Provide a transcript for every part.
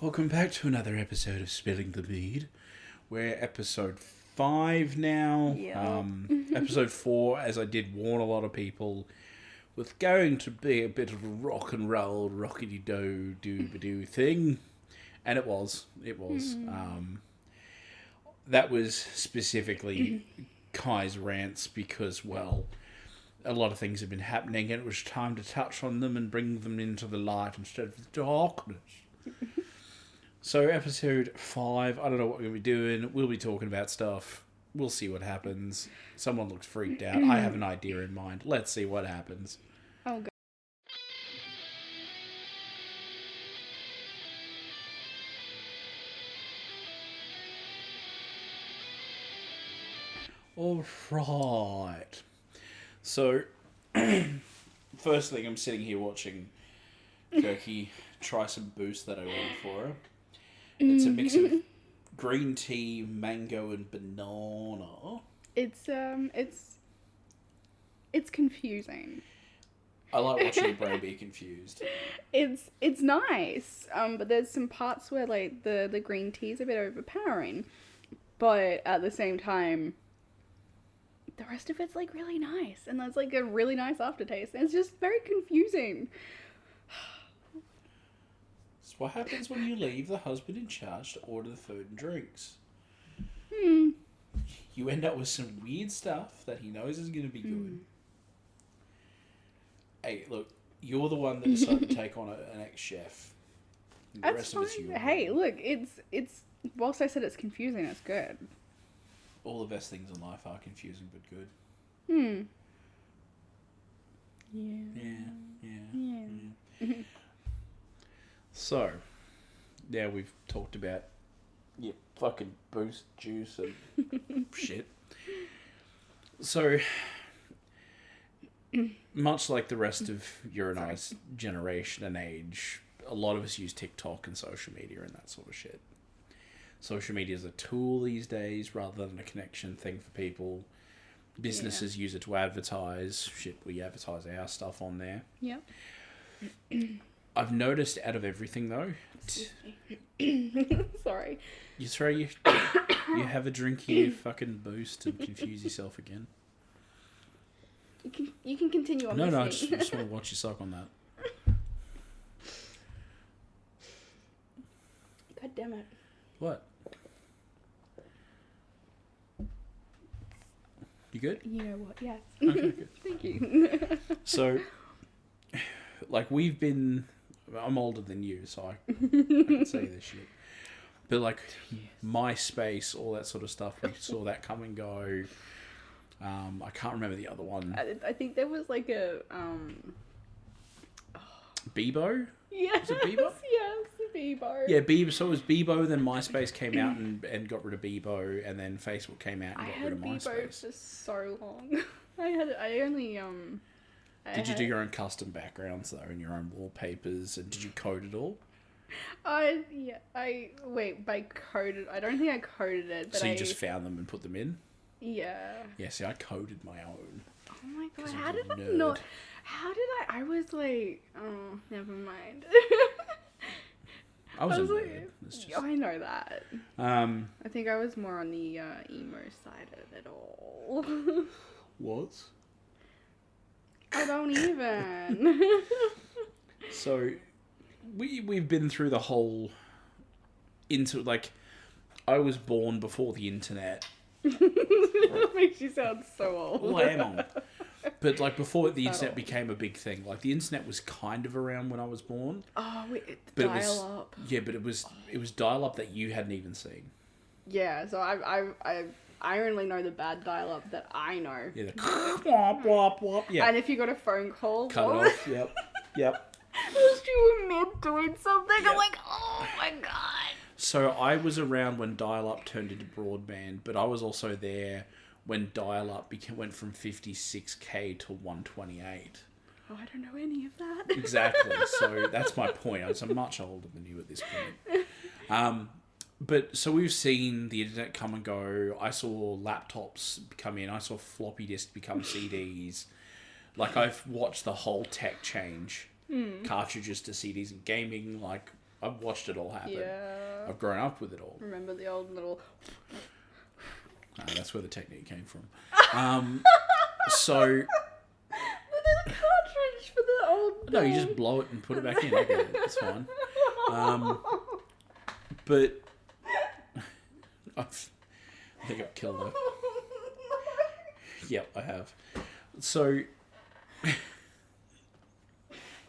Welcome back to another episode of Spilling the Mead. We're episode 5 now. Yep. Episode 4, as I did warn a lot of people, was going to be a bit of a rock and roll, rockety-do-doo-ba-doo thing. And it was. That was specifically Kai's rants because, well, a lot of things have been happening and it was time to touch on them and bring them into the light instead of the darkness. So, episode 5, I don't know what we're going to be doing. We'll be talking about stuff. We'll see what happens. Someone looks freaked out. I have an idea in mind. Let's see what happens. Oh, God. Alright. So, first thing, I'm sitting here watching Kirky try some boost that I ordered for her. It's a mix of green tea, mango, and banana. It's confusing. I like watching your brain be confused. It's nice. But there's some parts where like the green tea is a bit overpowering, but at the same time, the rest of it's like really nice, and there's like a really nice aftertaste. And it's just very confusing. It's what happens when you leave the husband in charge to order the food and drinks. You end up with some weird stuff that he knows is going to be good. Hey, look, you're the one that decided to take on an ex-chef. The That's rest of it's fine. you. Hey, look, it's. Whilst I said it's confusing, it's good. All the best things in life are confusing but good. Yeah. So, now we've talked about your fucking boost juice and shit. So, much like the rest of your and I's generation and age, a lot of us use TikTok and social media and that sort of shit. Social media is a tool these days rather than a connection thing for people. Businesses use it to advertise. Shit, we advertise our stuff on there. Yep. I've noticed out of everything though. Sorry. You have a drink here, fucking boost and confuse yourself again. You can continue on. No, I just want to watch you suck on that. God damn it. What? You good? You know what? Yes. Okay, good. Thank you. So, like, I'm older than you, so I can say this shit. But, like, MySpace, all that sort of stuff, we saw that come and go. I can't remember the other one. I think there was like a... Bebo? Yes. Was it Bebo? Yes, Bebo. Yeah, Bebo. So it was Bebo, then MySpace came out and got rid of Bebo, and then Facebook came out and got rid of MySpace. I had Bebo for so long. Did you do your own custom backgrounds though, and your own wallpapers, and did you code it all? By coded, I don't think I coded it, but So you just found them and put them in? Yeah. Yeah, see, I coded my own. Oh my god, 'Cause I how was did a I nerd. not? How did I was like, oh, never mind. I was a like, nerd. It's just, I know that. I think I was more on the emo side of it all. what? I don't even. So, we've been through the whole I was born before the internet. That makes you sound so old. Well, I am old. But, like, before the internet became a big thing, like, the internet was kind of around when I was born. Oh, wait, But dial-up. Yeah, but it was dial-up that you hadn't even seen. Yeah, so I only know the bad dial-up that I know. Yeah, wop, wop, wop. Yeah. And if you got a phone call... Cut it off. Yep. Was you were mid doing something? Yep. I'm like, oh my god. So I was around when dial-up turned into broadband, but I was also there when dial-up went from 56k to 128. Oh, I don't know any of that. Exactly. So that's my point. I was much older than you at this point. But so we've seen the internet come and go. I saw laptops come in. I saw floppy disks become CDs. Like, I've watched the whole tech change. Cartridges to CDs and gaming. Like, I've watched it all happen. Yeah. I've grown up with it all. Remember the old little... That's where the technique came from. So... The cartridge for the old... No, you just blow it and put it back in. I get it. It's fine. But... I think I've killed her. Yep, I have. So...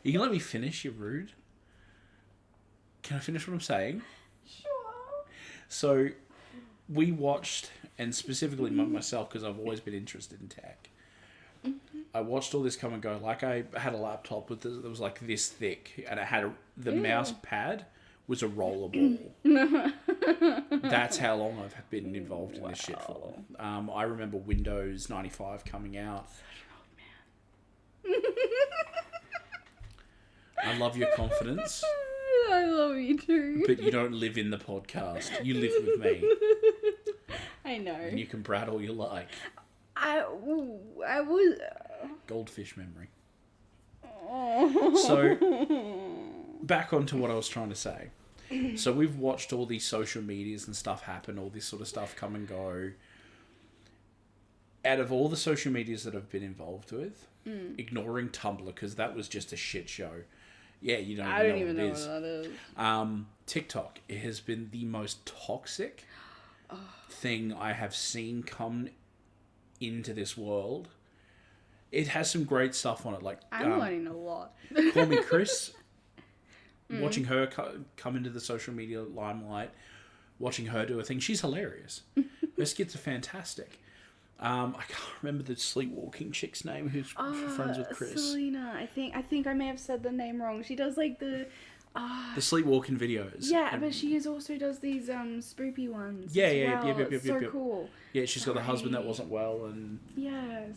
You can let me finish, you're rude. Can I finish what I'm saying? Sure. So, we watched, and specifically myself, because I've always been interested in tech. I watched all this come and go. Like, I had a laptop with that was like this thick, and it had the mouse pad was a roller ball. That's how long I've been involved in this shit for. I remember Windows 95 coming out. I love your confidence. I love you too. But you don't live in the podcast. You live with me. I know. And you can brat all you like. I was... Goldfish memory. Oh. So, back onto what I was trying to say. So we've watched all these social medias and stuff happen, all this sort of stuff come and go. Out of all the social medias that I've been involved with, ignoring Tumblr, because that was just a shit show. Yeah, you don't I don't even even know know what it is. what that is. TikTok, it has been the most toxic thing I have seen come into this world. It has some great stuff on it, like I'm learning a lot. Call Me Chris. Watching her come into the social media limelight, watching her do a thing, she's hilarious. Her skits are fantastic. I can't remember the sleepwalking chick's name who's friends with Chris. Selena. I think I may have said the name wrong. She does like the sleepwalking videos. Yeah, but she also does these spoopy ones. Yeah, as yeah, well. yeah, It's so cool. Yeah, she's got a husband that wasn't well, and yes.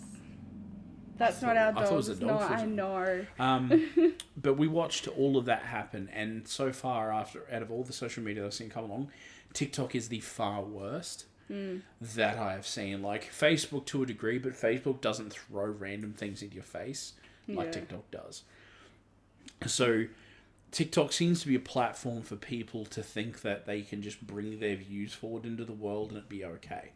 That's not our dog. I thought it was a dog. No, I know. But we watched all of that happen, and so far, out of all the social media I've seen come along, TikTok is the far worst that I have seen. Like Facebook to a degree, but Facebook doesn't throw random things in your face like TikTok does. So TikTok seems to be a platform for people to think that they can just bring their views forward into the world and it'd be okay.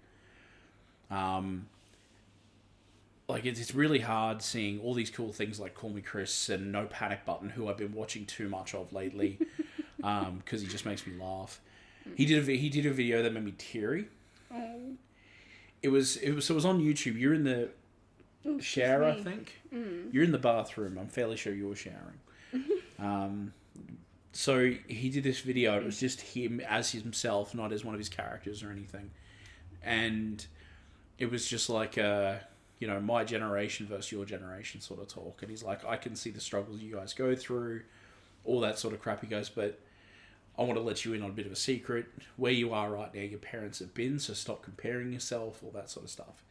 Like, it's really hard seeing all these cool things like Call Me Chris and No Panic Button, who I've been watching too much of lately, because he just makes me laugh. He did a video that made me teary. Oh. It was on YouTube. You're in the shower, I think. You're in the bathroom. I'm fairly sure you were showering. So he did this video. It was just him as himself, not as one of his characters or anything. And it was just like my generation versus your generation sort of talk. And he's like, I can see the struggles you guys go through, all that sort of crap. He goes, but I want to let you in on a bit of a secret. Where you are right now, your parents have been, so stop comparing yourself, all that sort of stuff.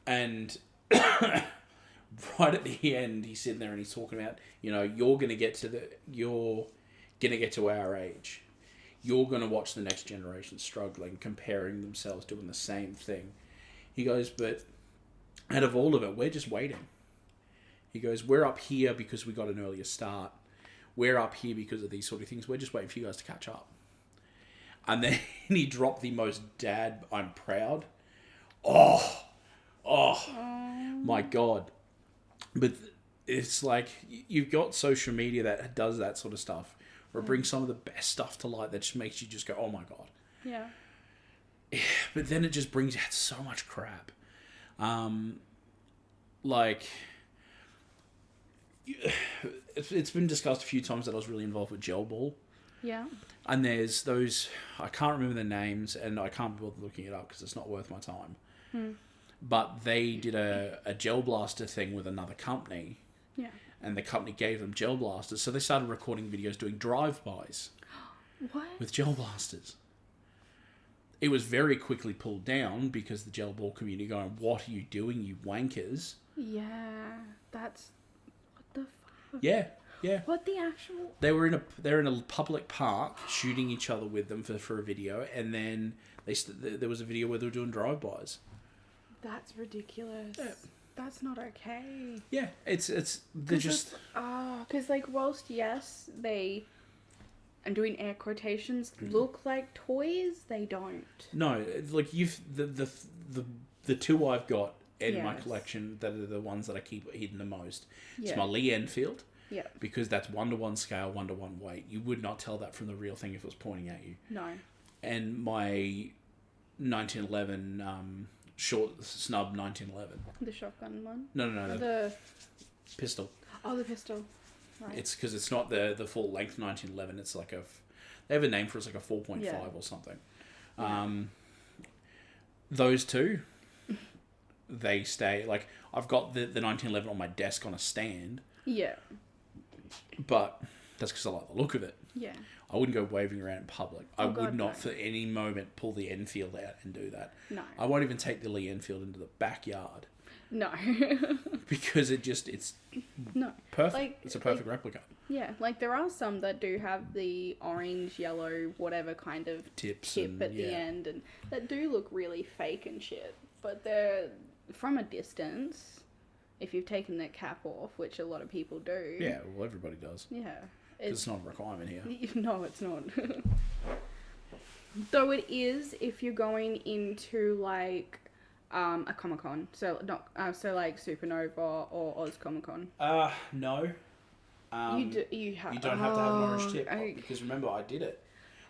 And right at the end, he's sitting there and he's talking about, you're going to get to our age. You're going to watch the next generation struggling, comparing themselves, doing the same thing. He goes, but out of all of it, we're just waiting. He goes, we're up here because we got an earlier start. We're up here because of these sort of things. We're just waiting for you guys to catch up. And then he dropped the most dad, I'm proud. Oh, my God. But it's like, you've got social media that does that sort of stuff. Or it brings some of the best stuff to light that just makes you just go, oh my God. Yeah. But then it just brings out so much crap. It's been discussed a few times that I was really involved with Gel Ball. Yeah. And there's those, I can't remember the names, and I can't be bothered looking it up because it's not worth my time. But they did a Gel Blaster thing with another company. Yeah. And the company gave them Gel Blasters, so they started recording videos doing drive-bys. What? With Gel Blasters. It was very quickly pulled down because the Gel Ball community going, what are you doing, you wankers? Yeah, that's... What the fuck? Yeah. What the actual... They're in a public park shooting each other with them for a video, and then there was a video where they were doing drive-bys. That's ridiculous. Yeah. That's not okay. Yeah, they're just... Because, whilst, yes, they I'm doing air quotations, look like toys. They don't. No, like the two I've got in my Yes. collection that are the ones that I keep hidden the most. It's Yeah. my Lee Enfield. Yeah. Because that's 1-to-1 scale, 1-to-1 weight. You would not tell that from the real thing if it was pointing at you. No. And my 1911 short snub 1911. The shotgun one. No, The pistol. oh, the pistol. Right. It's because it's not the full length 1911. It's like they have a name for it. It's like a 4.5 Yeah. or something. Yeah. Those two, they stay. Like I've got the 1911 on my desk on a stand, Yeah. but that's because I like the look of it. Yeah. I wouldn't go waving around in public. I would God, not no. for any moment pull the Enfield out and do that. No. I won't even take the Lee Enfield into the backyard No. because it's No. perfect. Like- It's a perfect replica. Yeah, like there are some that do have the orange, yellow, whatever kind of Tips tip and, at the yeah. end, and that do look really fake and shit. But they're from a distance. If you've taken that cap off, which a lot of people do. Yeah, well, everybody does. Yeah. 'Cause it's not a requirement here. No, it's not. Though it is if you're going into like a Comic-Con, so not so like Supernova or Oz Comic-Con. No. You have. You don't have to have an orange tip I- because remember I did it.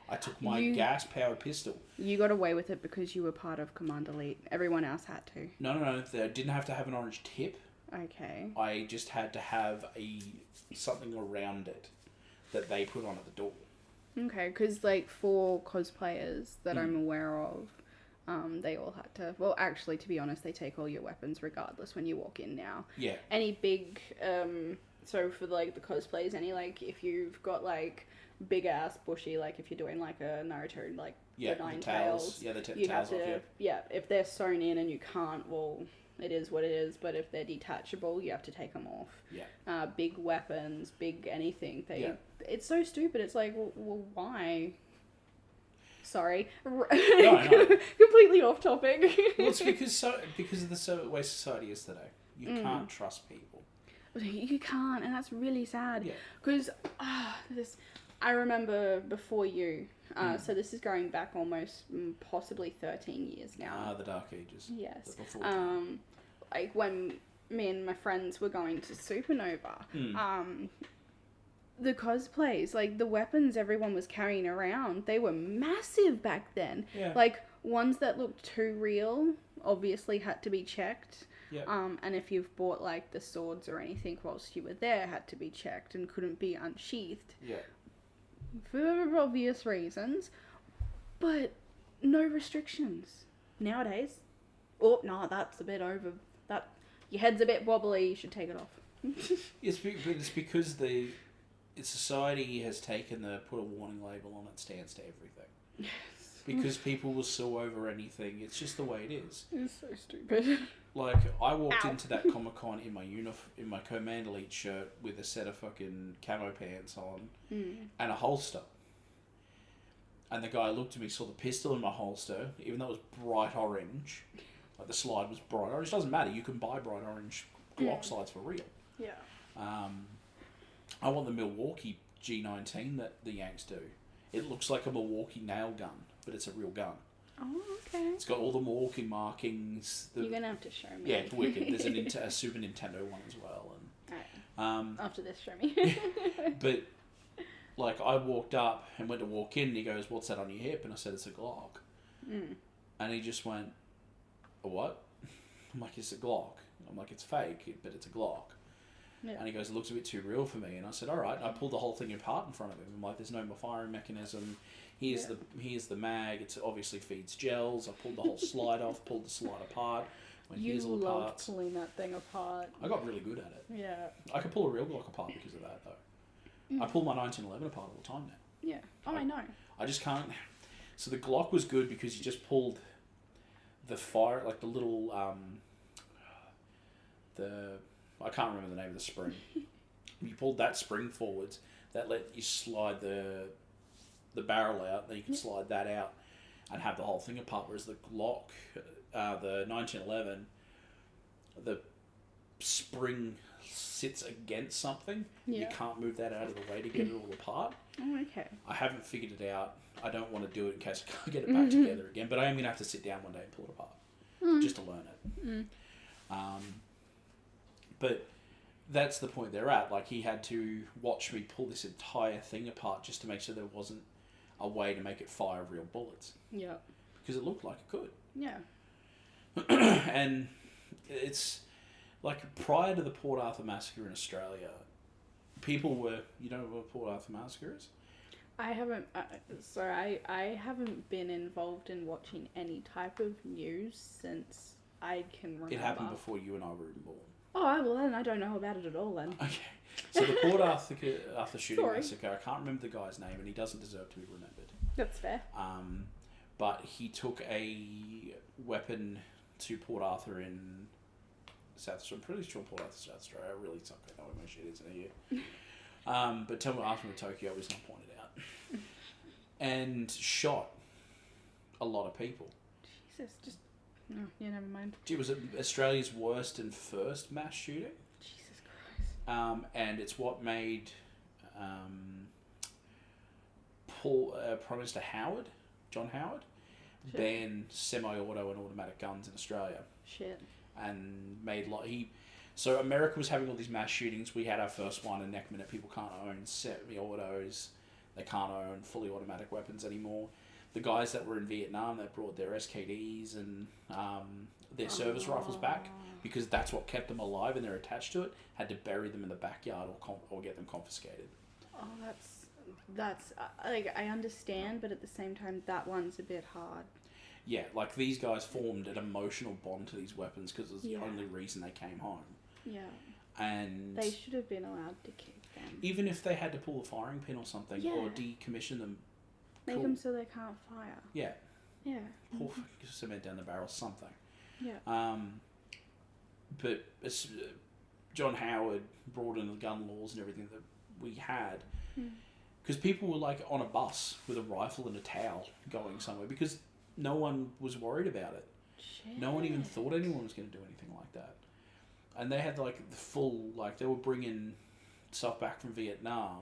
I took my You- gas-powered pistol. You got away with it because you were part of Command Elite. Everyone else had to. No. They didn't have to have an orange tip. Okay. I just had to have something around it that they put on at the door. Okay, because like for cosplayers that I'm aware of, they all had to. Well, actually, to be honest, they take all your weapons regardless when you walk in now. Yeah. Any big, so for like the cosplays, any like if you've got like big ass bushy, like if you're doing like a Naruto, like Yeah, the nine the tails. tails, Yeah, the you have tails off, to. Yeah, if they're sewn in and you can't, well, it is what it is. But if they're detachable, you have to take them off. Yeah. Big weapons, big anything. Yeah. It's so stupid. It's like, well, why? Sorry. No. Completely off topic. Well, it's because of the way society is today. You can't trust people. You can't, and that's really sad. Yeah. Because I remember before you. So this is going back almost possibly 13 years now. The Dark Ages. Yes. The before time. Like when me and my friends were going to Supernova, the cosplays, like the weapons everyone was carrying around, they were massive back then. Yeah. Like ones that looked too real obviously had to be checked. Yeah. And if you've bought like the swords or anything whilst you were there, had to be checked and couldn't be unsheathed Yeah. for obvious reasons. But no restrictions nowadays. Oh no, that's a bit over. That your head's a bit wobbly. You should take it off. It's because society has put a warning label on it, stands to everything. Yes. Because people will sue over anything. It's just the way it is. It's so stupid. Like I walked Ow. into that Comic-Con in my Command Elite shirt with a set of fucking camo pants on and a holster. And the guy looked at me, saw the pistol in my holster, even though it was bright orange. Like the slide was bright orange. It doesn't matter. You can buy bright orange Glock slides for real. Yeah. I want the Milwaukee G19 that the Yanks do. It looks like a Milwaukee nail gun, but it's a real gun. Oh, okay. It's got all the Milwaukee markings. You're gonna have to show me. Yeah, it's wicked. There's a Super Nintendo one as well. Alright. After this, show me. But like I walked up and went to walk in and he goes, "What's that on your hip?" And I said, "It's a Glock." And he just went, "A what?" I'm like, "It's a Glock." I'm like, "It's fake, but it's a Glock." Yeah. And he goes, "It looks a bit too real for me." And I said, "All right." And I pulled the whole thing apart in front of him. I'm like, "There's no more firing mechanism. Here's the mag. It obviously feeds gels." I pulled the whole slide off, pulled the slide apart. Went, You "Here's all the loved parts." pulling that thing apart. I got really good at it. Yeah. I could pull a real Glock apart because of that, though. I pull my 1911 apart all the time now. Yeah. Oh, I know. I just can't. So the Glock was good because you just pulled the fire, like the little, I can't remember the name of the spring. You pulled that spring forwards, that let you slide the barrel out, then you can slide that out and have the whole thing apart. Whereas the Glock, the 1911, the spring sits against something. Yeah. You can't move that out of the way to get it all apart. Oh, okay. I haven't figured it out. I don't want to do it in case I can't get it back together again. But I am going to have to sit down one day and pull it apart just to learn it. But that's the point they're at. Like, he had to watch me pull this entire thing apart just to make sure there wasn't a way to make it fire real bullets. Yeah. Because it looked like it could. Yeah. And it's like, prior to the Port Arthur massacre in Australia, people were, you know what Port Arthur massacre is? I haven't, I haven't been involved in watching any type of news since I can remember. It happened before you and I were even born. Oh, well then I don't know about it at all then. Okay. So the Port Arthur shooting massacre, I can't remember the guy's name, and he doesn't deserve to be remembered. That's fair. But he took a weapon to Port Arthur in South Australia. I'm pretty sure Port Arthur, South Australia. I really don't know where my shit is in here. But tell me, after Tokyo was not pointed out. And shot a lot of people. Jesus, just... No, yeah, never mind. It was Australia's worst and first mass shooting. Jesus Christ. And it's what made Prime Minister Howard, John Howard, ban semi-auto and automatic guns in Australia. Shit. And made so America was having all these mass shootings. We had our first one, and next minute people can't own semi-autos. They can't own fully automatic weapons anymore. The guys that were in Vietnam, that brought their SKDs and their service rifles back, because that's what kept them alive and they're attached to it, had to bury them in the backyard or get them confiscated. Oh, that's like, I understand, but at the same time, that one's a bit hard. Yeah, like, these guys formed an emotional bond to these weapons because it was the only reason they came home. Yeah. And they should have been allowed to keep them. Even if they had to pull a firing pin or something, or decommission them. Make them so they can't fire. Yeah. Yeah. Pour cement down the barrel, something. Yeah. But John Howard brought in the gun laws and everything that we had. Because people were, like, on a bus with a rifle and a towel going somewhere because no one was worried about it. Shit. No one even thought anyone was going to do anything like that. And they had, like, the full, like, they were bringing stuff back from Vietnam.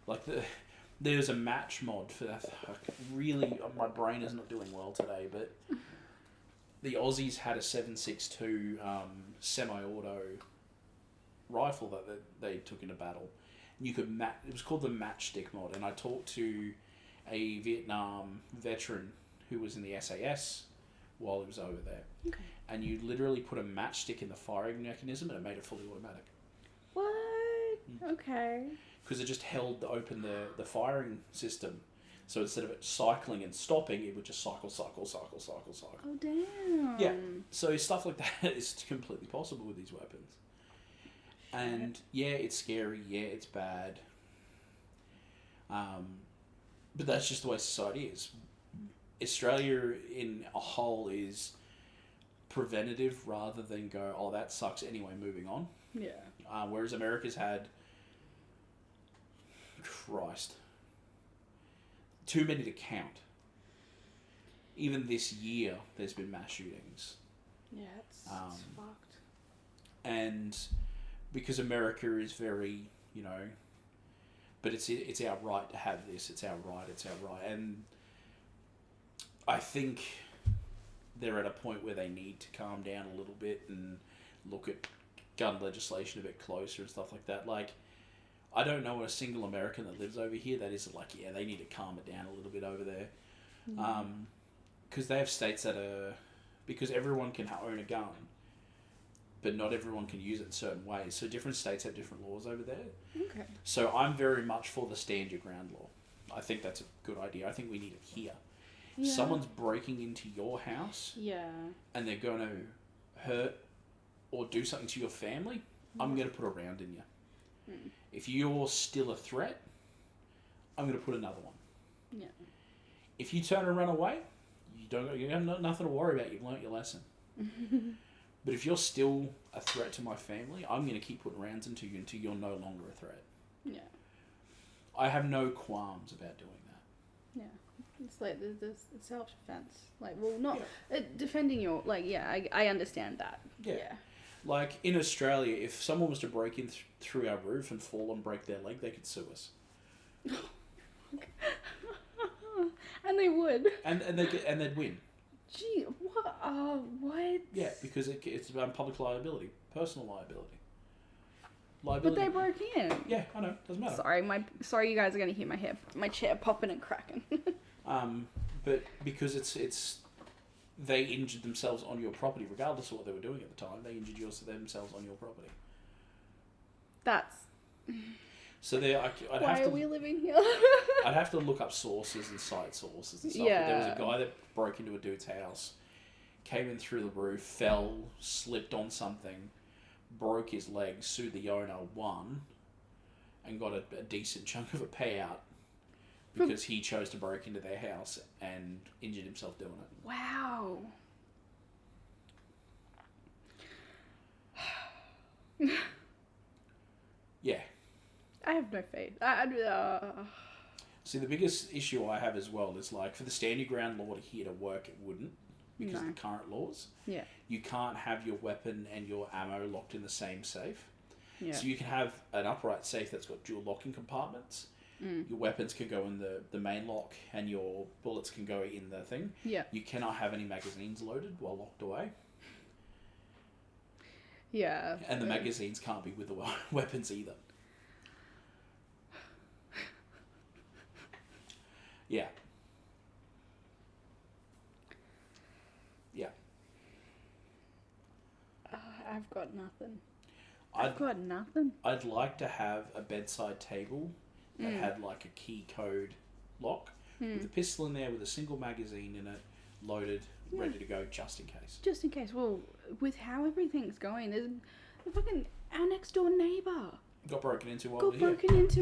Like, there's a match mod for that. Really, my brain is not doing well today, but the Aussies had a 7.62 semi-auto rifle that they took into battle. And you could it was called the matchstick mod, and I talked to a Vietnam veteran who was in the SAS while he was over there. Okay. And you literally put a matchstick in the firing mechanism and it made it fully automatic. What? Okay. Because it just held open the firing system. So instead of it cycling and stopping, it would just cycle. Oh, damn. Yeah. So stuff like that is completely possible with these weapons. Shit. And yeah, it's scary. Yeah, it's bad. But that's just the way society is. Australia in a whole is preventative rather than go, oh, that sucks anyway, moving on. Yeah. Whereas America's had, Christ, too many to count. Even this year, there's been mass shootings. Yeah, it's fucked. And because America is very, but it's our right to have this. It's our right. And I think they're at a point where they need to calm down a little bit and look at gun legislation a bit closer and stuff like that. Like, I don't know a single American that lives over here that isn't like, yeah, they need to calm it down a little bit over there. Because they have states that are... Because everyone can own a gun, but not everyone can use it in certain ways. So different states have different laws over there. Okay. So I'm very much for the stand your ground law. I think that's a good idea. I think we need it here. Yeah. If someone's breaking into your house and they're going to hurt or do something to your family, I'm going to put a round in you. If you're still a threat, I'm going to put another one. Yeah. If you turn and run away, you have nothing to worry about. You've learnt your lesson. But if you're still a threat to my family, I'm going to keep putting rounds into you until you're no longer a threat. Yeah. I have no qualms about doing that. Yeah. It's like the self-defense. Like, well, not defending your... Like, yeah, I understand that. Yeah. Like, in Australia, if someone was to break in through our roof and fall and break their leg, they could sue us. And they would. And they'd win. Gee, what? What? Yeah, because it's about public liability, personal liability. But they broke in. Yeah, I know. Doesn't matter. Sorry, you guys are gonna hear my chair popping and cracking. But because it's they injured themselves on your property, regardless of what they were doing at the time. They injured themselves on your property. That's. So Why are we living here? I'd have to look up sources and cite sources and stuff. Yeah. But there was a guy that broke into a dude's house, came in through the roof, fell, slipped on something, broke his leg, sued the owner, won, and got a decent chunk of a payout because he chose to break into their house and injured himself doing it. Wow. Yeah. I have no faith. See, the biggest issue I have as well is like for the stand your ground law to here to work, it wouldn't because of the current laws. Yeah. You can't have your weapon and your ammo locked in the same safe. Yeah. So you can have an upright safe that's got dual locking compartments. Your weapons can go in the main lock and your bullets can go in the thing. Yeah. You cannot have any magazines loaded while locked away. Yeah. And the magazines can't be with the weapons either. Yeah. Yeah. I've got nothing. I'd like to have a bedside table that had like a key code lock with a pistol in there with a single magazine in it, loaded, ready to go just in case. Just in case. Well, with how everything's going, there's our next door neighbour Got broken into while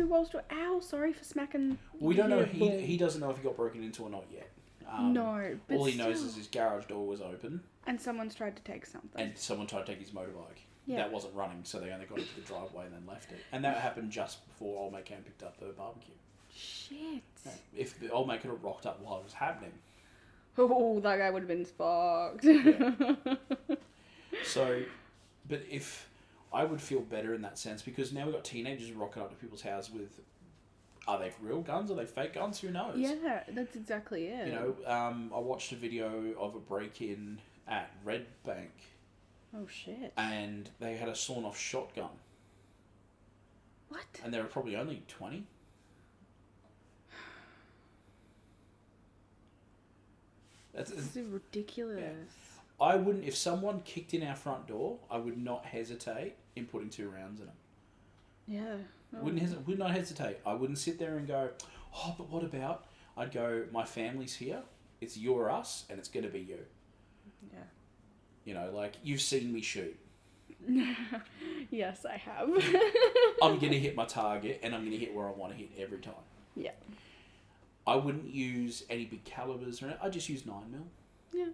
whilst we're ow, sorry for smacking. We don't know. He doesn't know if he got broken into or not yet. No, but all he knows is his garage door was open. And someone's tried to take something. And someone tried to take his motorbike. Yeah. That wasn't running, so they only got into the driveway and then left it. And that happened just before old mate came and picked up the barbecue. Shit. If the old mate could have rocked up while it was happening. Oh, that guy would have been sparked. Yeah. So, but if I would feel better in that sense because now we've got teenagers rocking up to people's houses with, are they real guns? Are they fake guns? Who knows? Yeah, that's exactly it. You know, I watched a video of a break-in at Red Bank. Oh shit. And they had a sawn-off shotgun. What? And they were probably only 20. This is ridiculous. Yeah. I wouldn't, if someone kicked in our front door, I would not hesitate in putting 2 rounds in them. Yeah. Oh. Would not hesitate. I wouldn't sit there and go, oh, but what about? I'd go, my family's here, it's you or us, and it's going to be you. Yeah. You know, like, you've seen me shoot. Yes, I have. I'm going to hit my target, and I'm going to hit where I want to hit every time. Yeah. I wouldn't use any big calibers or anything. I just use 9mm. Yeah.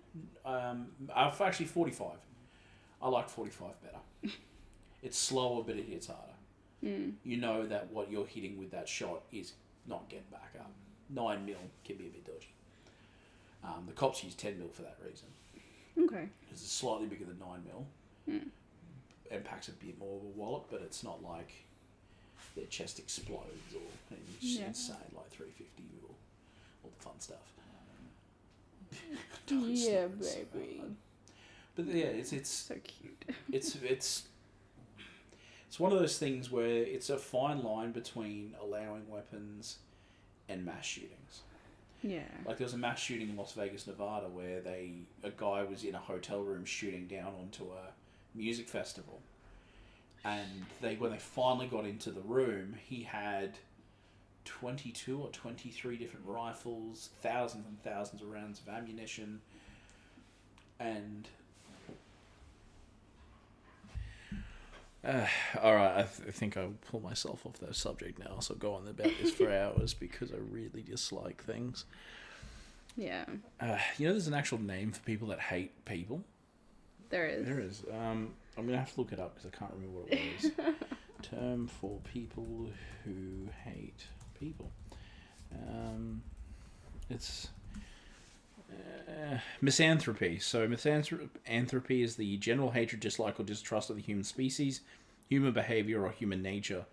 I've actually 45. I like 45 better. It's slower, but it hits harder. You know that what you're hitting with that shot is not getting back up. 9mm can be a bit dodgy. The cops use 10mm for that reason. Okay. Because it's slightly bigger than 9mm. And packs a bit more of a wallet, but it's not like their chest explodes or anything insane like 350 or all the fun stuff. Yeah, baby. But yeah, it's so cute. it's one of those things where it's a fine line between allowing weapons and mass shootings. Yeah. Like there was a mass shooting in Las Vegas, Nevada, where a guy was in a hotel room shooting down onto a music festival, and when they finally got into the room, he had 22 or 23 different rifles, thousands and thousands of rounds of ammunition, and all right, I think I'll pull myself off that subject now. So go on about this for hours because I really dislike things. Yeah. You know, there's an actual name for people that hate people. There is. There is. I'm gonna have to look it up because I can't remember what it was. Term for people who hate people. It's misanthropy. So misanthropy is the general hatred, dislike, or distrust of the human species, human behavior, or human nature.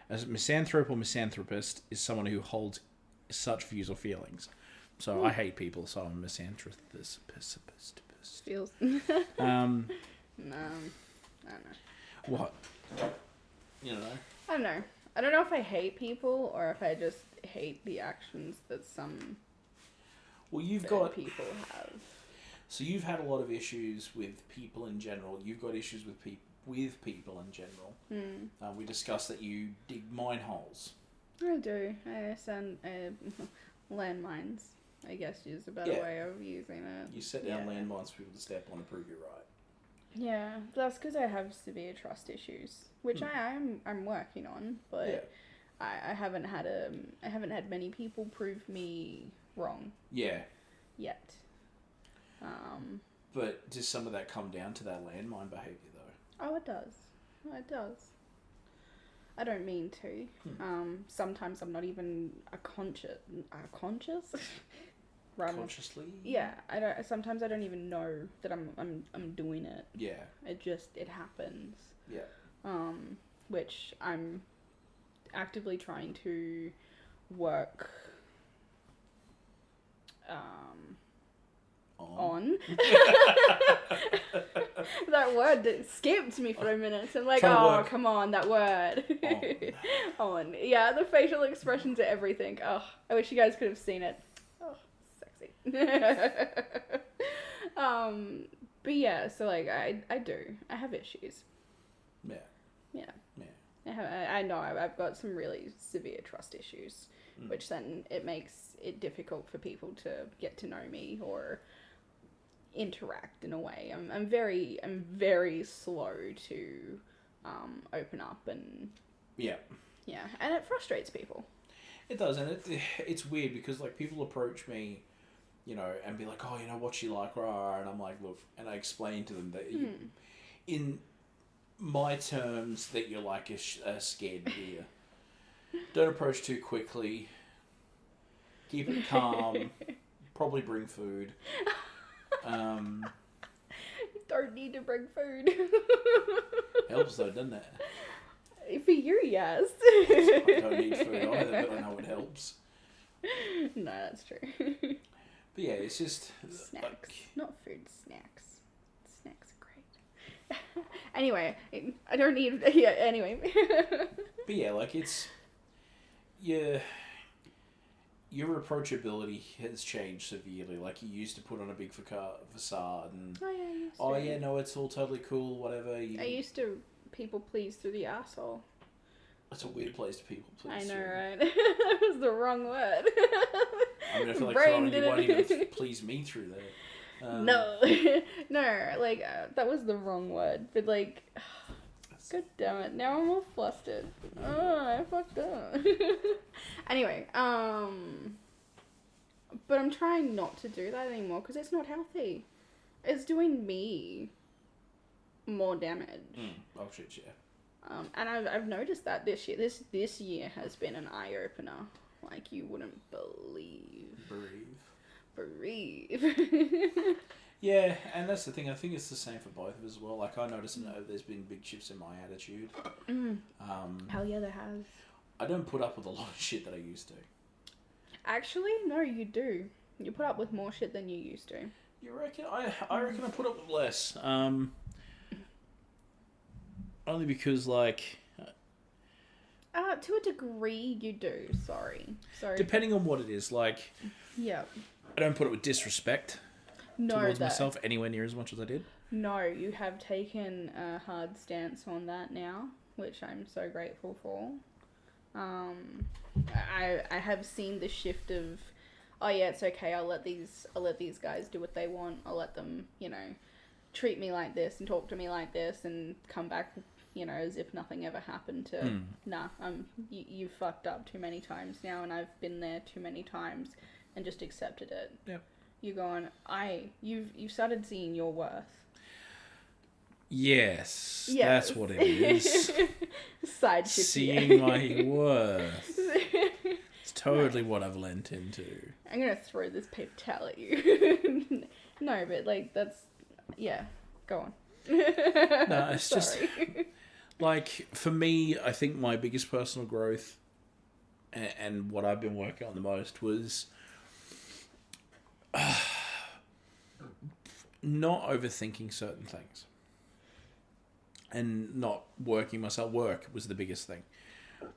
A misanthrope or misanthropist is someone who holds such views or feelings. So I hate people, so I'm a misanthropist. Feels. Um, No, I don't know. what? You know? I don't know. I don't know if I hate people or if I just hate the actions that some people have. So you've had a lot of issues with people in general. You've got issues with people in general. We discussed that you dig mine holes. I do. I send landmines, I guess, is a better way of using it. You set down landmines for people to step on to prove you're right. Yeah, that's because I have severe trust issues, which I'm working on, but I haven't had many people prove me wrong. Yeah. Yet. But does some of that come down to that landmine behaviour though? Oh, it does. It does. I don't mean to. Sometimes I'm not even conscious. Consciously? Yeah, I don't. Sometimes I don't even know that I'm doing it. Yeah. It happens. Yeah. Which I'm actively trying to work on. That word skipped me for a minute. I'm like, come on, that word. On. Yeah, the facial expressions are everything. Oh, I wish you guys could have seen it. Oh, sexy. But yeah, so like I have issues. Yeah. Yeah. Yeah. I know I've got some really severe trust issues, which then it makes it difficult for people to get to know me or interact in a way. I'm very slow to open up and and it frustrates people. It does, and it's weird because like people approach me, you know, and be like, oh, you know, what's she like, rah, and I'm like, look, and I explain to them that in my terms that you're like a scared deer. Don't approach too quickly. Keep it calm. Probably bring food. Don't need to bring food. Helps though, doesn't it? For you, yes. I don't need food either, but I know it helps. No, that's true. But yeah, it's just snacks, not food. Snacks. Snacks are great. Anyway, I don't need. Yeah. Anyway. But yeah, like it's your approachability has changed severely. Like you used to put on a big facade and no, it's all totally cool. Whatever. I used to people please through the asshole. That's a weird place to people please. I know, right? That was the wrong word. I mean, I feel like Colin, you won't even please me through that. No, like that was the wrong word. But like, god damn it! Now I'm all flustered. Oh, I fucked up. Anyway, but I'm trying not to do that anymore because it's not healthy. It's doing me more damage. Oh shit, yeah. And I've noticed that this year. This year has been an eye opener. Like you wouldn't believe. Breathe. Yeah, and that's the thing. I think it's the same for both of us as well. Like I notice there's been big shifts in my attitude. Hell yeah, there has. I don't put up with a lot of shit that I used to. Actually, no, you do. You put up with more shit than you used to. You reckon? I reckon I put up with less. Only because, like... to a degree, you do. Sorry. Depending on what it is, like... Yeah. I don't put it with disrespect towards myself anywhere near as much as I did. No, you have taken a hard stance on that now, which I'm so grateful for. I have seen the shift of, oh yeah, it's okay. I'll let these guys do what they want. I'll let them, treat me like this and talk to me like this and come back, as if nothing ever happened. To nah, you fucked up too many times now, and I've been there too many times, and just accepted it. Yep. You're going, you've started seeing your worth. Yes, that's what it is. Side shift. Seeing my worth. It's totally what I've lent into. I'm gonna throw this paper towel at you. No, but like that's go on. No, it's just Like, for me, I think my biggest personal growth and what I've been working on the most was not overthinking certain things. And not working myself. Work was the biggest thing.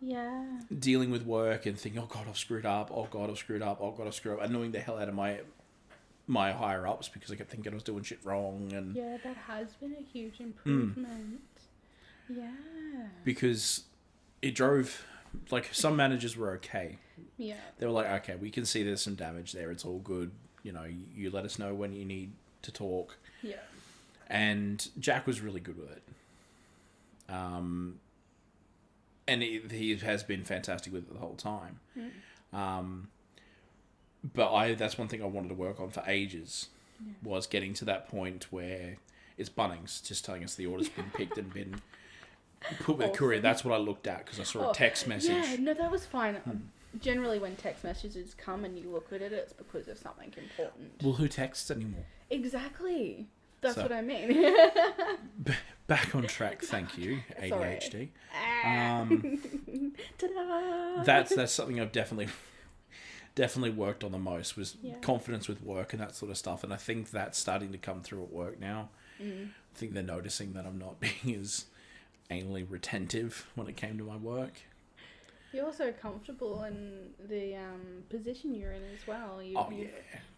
Yeah. Dealing with work and thinking, oh God, I've screwed up. Oh God, I've screwed up. Oh God, I've screwed up. Annoying the hell out of my higher ups because I kept thinking I was doing shit wrong. And Yeah, that has been a huge improvement. Yeah. because it drove, like, some managers were okay. Yeah. They were like, okay, we can see there's some damage there. It's all good. You know, you let us know when you need to talk. Yeah. And Jack was really good with it. And he has been fantastic with it the whole time. But that's one thing I wanted to work on for ages, was getting to that point where it's Bunnings just telling us the order's been picked and been put with a courier. That's what I looked at because I saw a text message. Yeah, no, that was fine. Generally, when text messages come and you look at it, it's because of something important. Well, who texts anymore? Exactly. That's So- what I mean. Back on track, thank you, ADHD. Ta-da! That's something I've definitely worked on the most, was Yeah. confidence with work and that sort of stuff. And I think that's starting to come through at work now. I think they're noticing that I'm not being as anally retentive when it came to my work. You're also comfortable in the position you're in as well.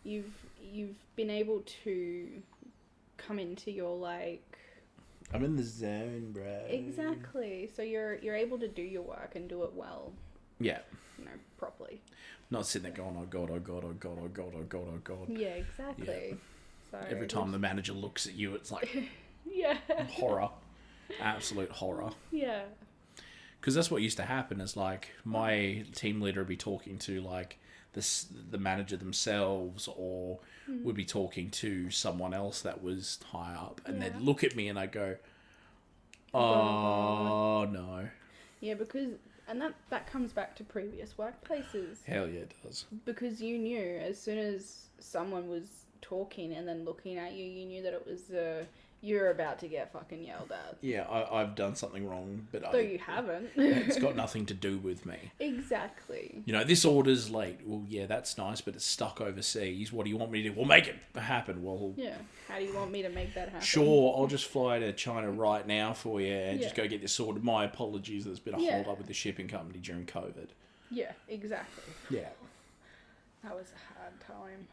You've been able to come into your, like... I'm in the zone, bro. Exactly. So you're able to do your work and do it well. Yeah. You know, properly. Not sitting there going, oh God, oh God, oh God, oh God, oh God, oh God. Yeah, exactly. So Every time the manager looks at you, it's like yeah. horror. Absolute horror. Yeah. Because that's what used to happen, is like my team leader would be talking to like the manager themselves, or would be talking to someone else that was high up, and they'd look at me and I'd go, oh no. Yeah, because... And that comes back to previous workplaces. Hell yeah, it does. Because you knew as soon as someone was talking and then looking at you, you knew that it was you're about to get fucking yelled at. Yeah, I've done something wrong, but Though you haven't. It's got nothing to do with me. Exactly. You know, this order's late. Well, yeah, that's nice, but it's stuck overseas. What do you want me to do? Well, make it happen. Well, Yeah. How do you want me to make that happen? sure, I'll just fly to China right now for you and just go get this sorted. My apologies, there's been a hold up with the shipping company during COVID. Yeah, exactly. Yeah. That was a hard time.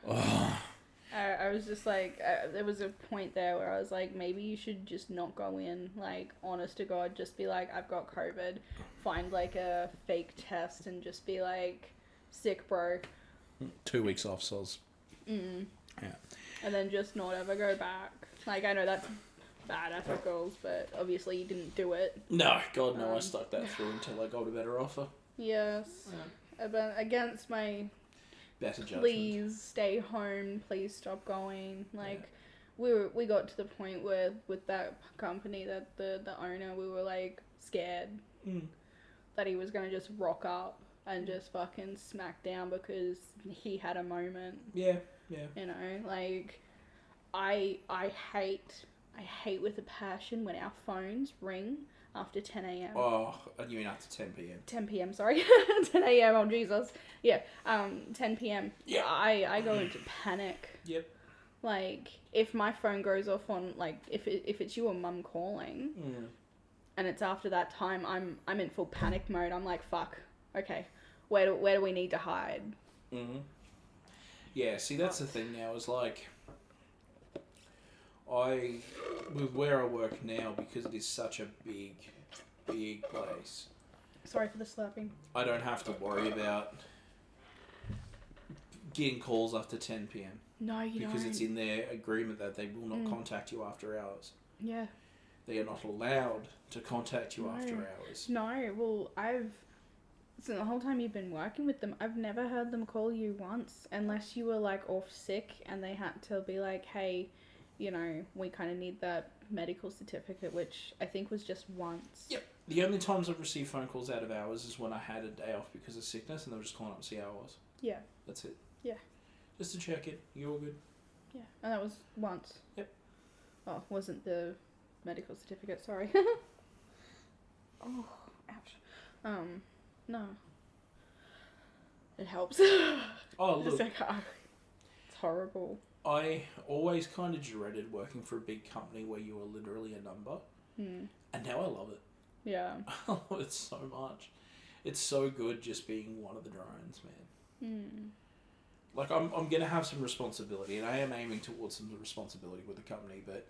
I was just like, there was a point there where I was like, maybe you should just not go in, like, honest to God, just be like, I've got COVID, find, like, a fake test and just be like, sick, bro. 2 weeks off, soz. Yeah. And then just not ever go back. Like, I know that's bad ethicals, but obviously you didn't do it. No, God, no, I stuck that through until I got a better offer. Yes. But against my... Better judgment. Please stay home. Please stop going. Like, we got to the point where with that company, that the owner, we were like scared that he was gonna just rock up and just fucking smack down because he had a moment. Yeah. You know, like I hate with a passion when our phones ring after 10 a.m. Oh, you mean after 10 p.m.? 10 p.m., sorry. 10 a.m., oh Jesus. Yeah, 10 p.m. Yeah. I go into panic. Yep. Like, if my phone goes off on, like, if it's you or mum calling, and it's after that time, I'm in full panic mode. I'm like, fuck, okay, where do we need to hide? Yeah, see, that's the thing now, is like, with where I work now, because it is such a big place, Sorry for the slurping. I don't have to worry about getting calls after 10 p.m. No, you don't. Because it's in their agreement that they will not contact you after hours. Yeah. They are not allowed to contact you after hours. No, well, so the whole time you've been working with them, I've never heard them call you once, unless you were, like, off sick and they had to be like, hey, you know, we kind of need that medical certificate, which I think was just once. Yep. The only times I've received phone calls out of hours is when I had a day off because of sickness, and they were just calling up to see how I was. Yeah. That's it. Yeah. Just to check it. You all good? Yeah. And that was once. Yep. Oh, wasn't the medical certificate, sorry. Oh, ouch. No. It helps. Oh, It's look, like, it's horrible. I always kind of dreaded working for a big company where you were literally a number. And now I love it. Yeah. I love it so much. It's so good just being one of the drones, man. Like, I'm going to have some responsibility, and I am aiming towards some responsibility with the company, but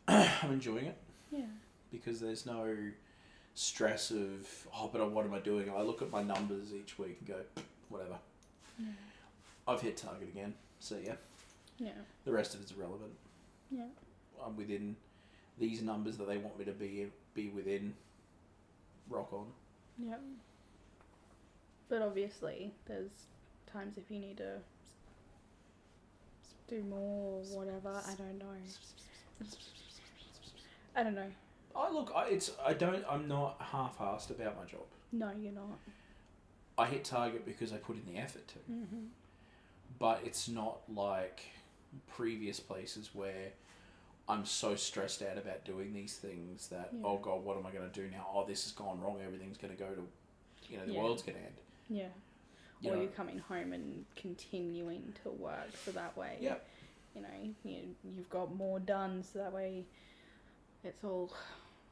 I'm enjoying it. Yeah. Because there's no stress of, but what am I doing? I look at my numbers each week and go, whatever. Yeah. I've hit target again, so yeah. Yeah. The rest of it's irrelevant. Yeah. I'm within these numbers that they want me to be within. Rock on. Yeah. But obviously, there's times if you need to do more, whatever. I don't know. I don't know. Oh, look, I'm not half-assed about my job. No, you're not. I hit target because I put in the effort to. But it's not like previous places where I'm so stressed out about doing these things that, oh God, what am I going to do now? Oh, this has gone wrong. Everything's going to go to, the world's going to end. Yeah. You or know? you're coming home and continuing to work, so that way, you've got more done, so that way it's all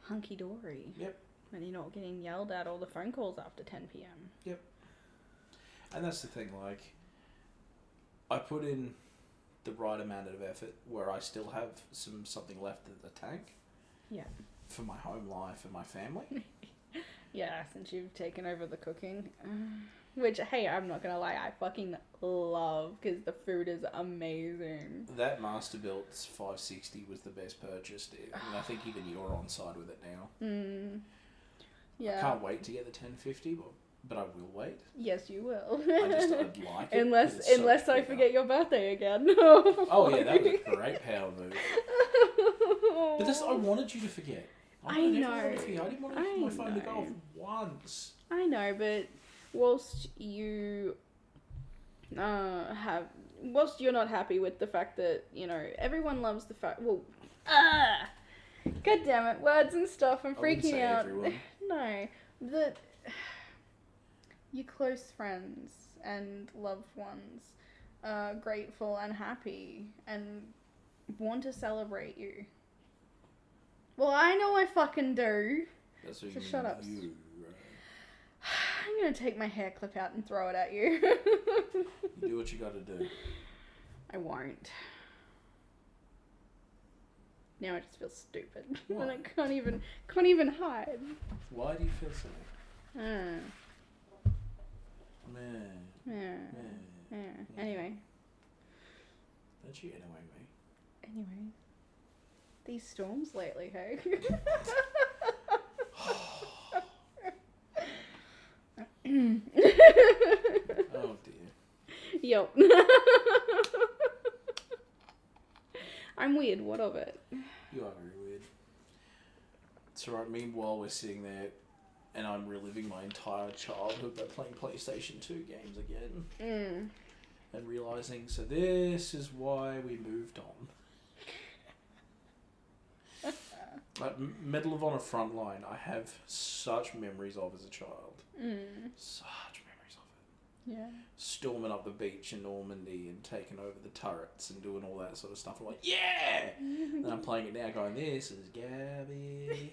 hunky-dory. Yep. And you're not getting yelled at all the phone calls after 10 p.m. Yep. And that's the thing, like, I put in the right amount of effort where I still have something left in the tank. Yeah. For my home life and my family. Yeah, since you've taken over the cooking. Which, hey, I'm not gonna lie, I fucking love, because the food is amazing. That Masterbuilt 560 was the best purchase, and I think even you're on side with it now. Yeah. I can't wait to get the 1050, but I will wait. Yes, you will. I'd like it. Unless I forget your birthday again. Oh yeah, that was a great power move. But I wanted you to forget. I know. I didn't want my phone to go off once. I know, but whilst you whilst you're not happy with the fact that, everyone loves the fact, god damn it, words and stuff, I'm freaking out. Everyone. No, that your close friends and loved ones are grateful and happy and want to celebrate you. Well, I know I fucking do. That's what So you shut mean, up. you, I'm gonna take my hair clip out and throw it at you. You do what you gotta do. I won't. Now I just feel stupid. Why? And I can't even hide. Why do you feel so? Uh, Man. yeah. Anyway. Don't you anyway me? Anyway. These storms lately, hey? Oh dear. Yep. I'm weird, what of it? You are very weird. It's alright, meanwhile we're sitting there and I'm reliving my entire childhood by playing PlayStation 2 games again. And realising, so this is why we moved on. Like, Medal of Honor Frontline, I have such memories of as a child. Such memories of it. Yeah. Storming up the beach in Normandy and taking over the turrets and doing all that sort of stuff. I'm like, yeah! And I'm playing it now going, this is garbage.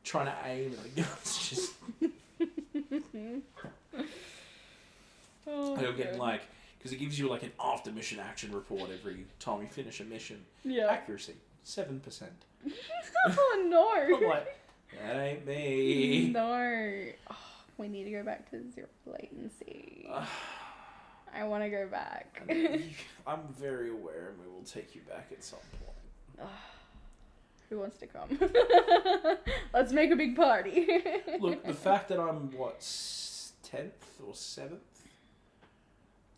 Trying to aim and the gun's just... I'm getting like... Because it gives you like an after-mission action report every time you finish a mission. Yeah. Accuracy, 7%. Oh no! I'm like, that ain't me. No. Oh, we need to go back to zero latency. I want to go back. I'm very aware and we will take you back at some point. Who wants to come? Let's make a big party. Look, the fact that I'm, 10th or 7th?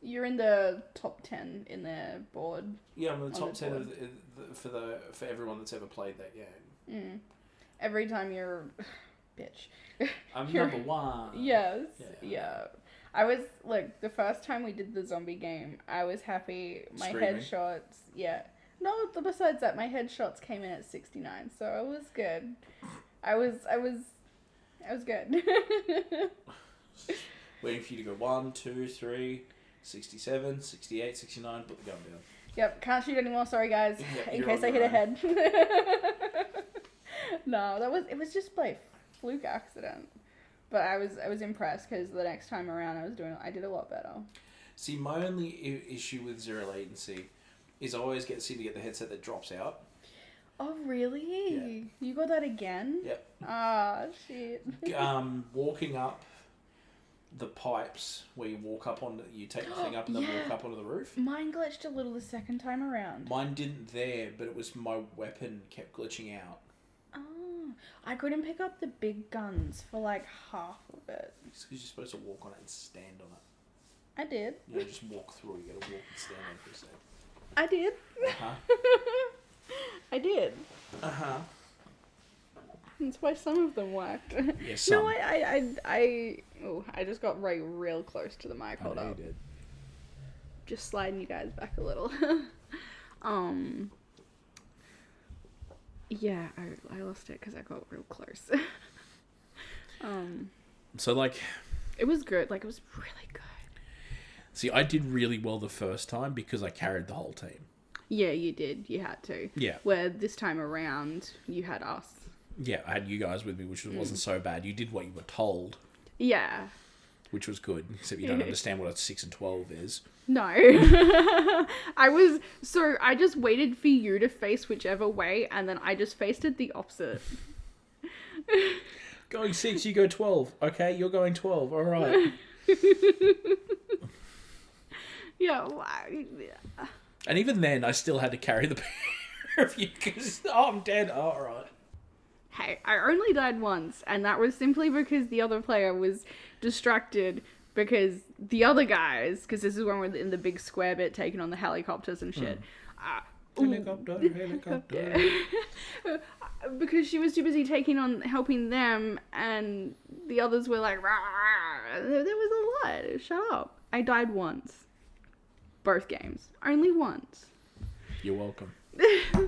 You're in the top 10 in their board. Yeah, I'm in the top the 10 board. for everyone that's ever played that game. Every time you're... Bitch. I'm number 1. Yes. Yeah. I was, the first time we did the zombie game, I was happy. My Screaming. headshots... Yeah. No, besides that, my headshots came in at 69, so it was good. I was good. Waiting for you to go 1, 2, 3, 67, 68, 69, put the gun down. Yep, can't shoot anymore, sorry guys, Yep, in you're case on I hit your a head. No, it was just by fluke accident. But I was impressed because the next time around I did a lot better. See, my only issue with zero latency is I always seem to get the headset that drops out. Oh, really? Yeah. You got that again? Yep. Ah, shit. Walking up the pipes where you walk up on, you take the thing up and then walk up onto the roof. Mine glitched a little the second time around. Mine didn't there, but it was my weapon kept glitching out. Oh, I couldn't pick up the big guns for like half of it. It's because you're supposed to walk on it and stand on it. I did. You don't just walk through, you gotta walk and stand on it for a second. I did. Uh-huh. I did. Uh-huh. That's why some of them worked. Yeah, some. No, I just got real close to the mic. Hold I know up. you did. Just sliding you guys back a little. Yeah, I lost it because I got real close. So, like... It was good. Like, it was really good. See, I did really well the first time because I carried the whole team. Yeah, you did. You had to. Yeah. Where this time around, you had us. Yeah, I had you guys with me, which wasn't so bad. You did what you were told. Yeah. Which was good, except you don't understand what a 6 and 12 is. No. I just waited for you to face whichever way, and then I just faced it the opposite. Going 6, you go 12. Okay, you're going 12. All right. Yeah. And even then, I still had to carry the pair of you because, I'm dead. Oh, all right. Hey, I only died once, and that was simply because the other player was distracted because the other guys, because this is when we're in the big square bit taking on the helicopters and shit. Helicopter. Because she was too busy helping them, and the others were like, rah. There was a lot. Shut up. I died once. Both games. Only once. You're welcome.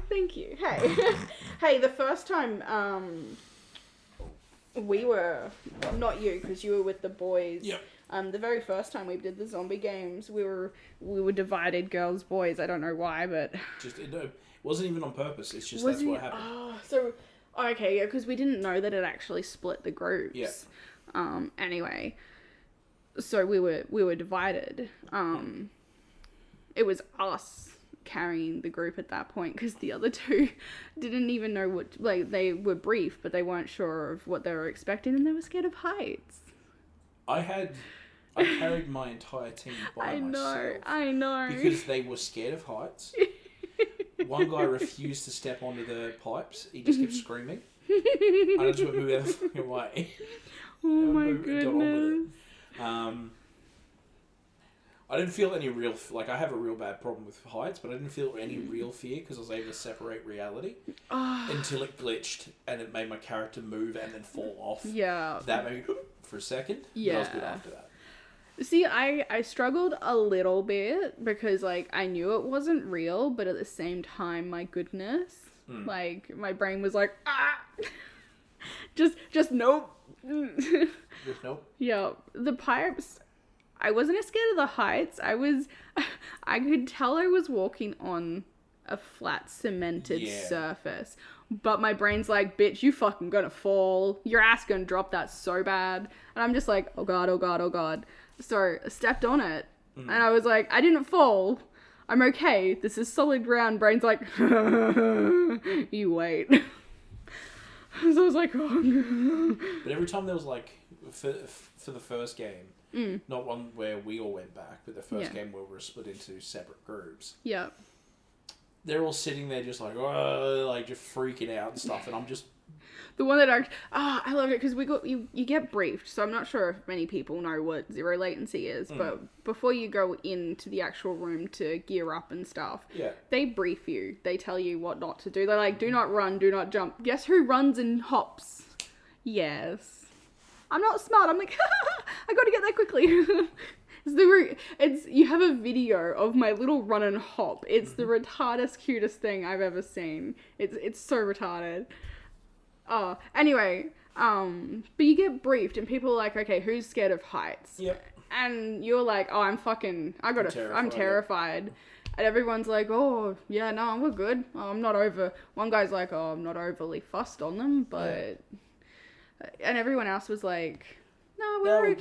Thank you. Hey. Hey, the first time, we were, well, not you, because you were with the boys. Yep. The very first time we did the zombie games, we were divided, girls, boys. I don't know why, but It wasn't even on purpose. It's just that's what happened. Oh, okay, yeah, because we didn't know that it actually split the groups. Yeah. Anyway, so we were divided. It was us carrying the group at that point because the other two didn't even know what, like, they were brief, but they weren't sure of what they were expecting, and they were scared of heights. I carried my entire team by myself. I know. Because they were scared of heights. One guy refused to step onto the pipes. He just kept screaming. I just went, move out of the fucking way. Oh my goodness. I didn't feel any real... Like, I have a real bad problem with heights, but I didn't feel any real fear because I was able to separate reality until it glitched and it made my character move and then fall off. Yeah. That made me for a second. Yeah. But I was good after that. See, I struggled a little bit because, like, I knew it wasn't real, but at the same time, my goodness, like, my brain was like, just nope. Just nope. Yeah, the pipes, I wasn't as scared of the heights. I could tell I was walking on a flat cemented surface, but my brain's like, bitch, you fucking gonna fall. Your ass gonna drop that so bad. And I'm just like, oh god, oh god, oh god. So I stepped on it, and I was like, I didn't fall. I'm okay. This is solid ground. Brain's like, you wait. So I was like, oh no. But every time there was like, for the first game, not one where we all went back, but the first game where we were split into separate groups. Yeah. They're all sitting there just like, oh, like just freaking out and stuff, and I'm just... The one that I love it because you get briefed, so I'm not sure if many people know what zero latency is, but before you go into the actual room to gear up and stuff, they brief you. They tell you what not to do. They're like, do not run, do not jump. Guess who runs and hops? Yes. I'm not smart. I'm like, I gotta get there quickly. You have a video of my little run and hop. It's the retardest, cutest thing I've ever seen. It's so retarded. Oh, anyway, but you get briefed and people are like, okay, who's scared of heights? Yep. And you're like, oh, I'm terrified. And everyone's like, oh, yeah, no, we're good. Oh, I'm not over. One guy's like, oh, I'm not overly fussed on them, but... Yeah. And everyone else was like, no, we're okay.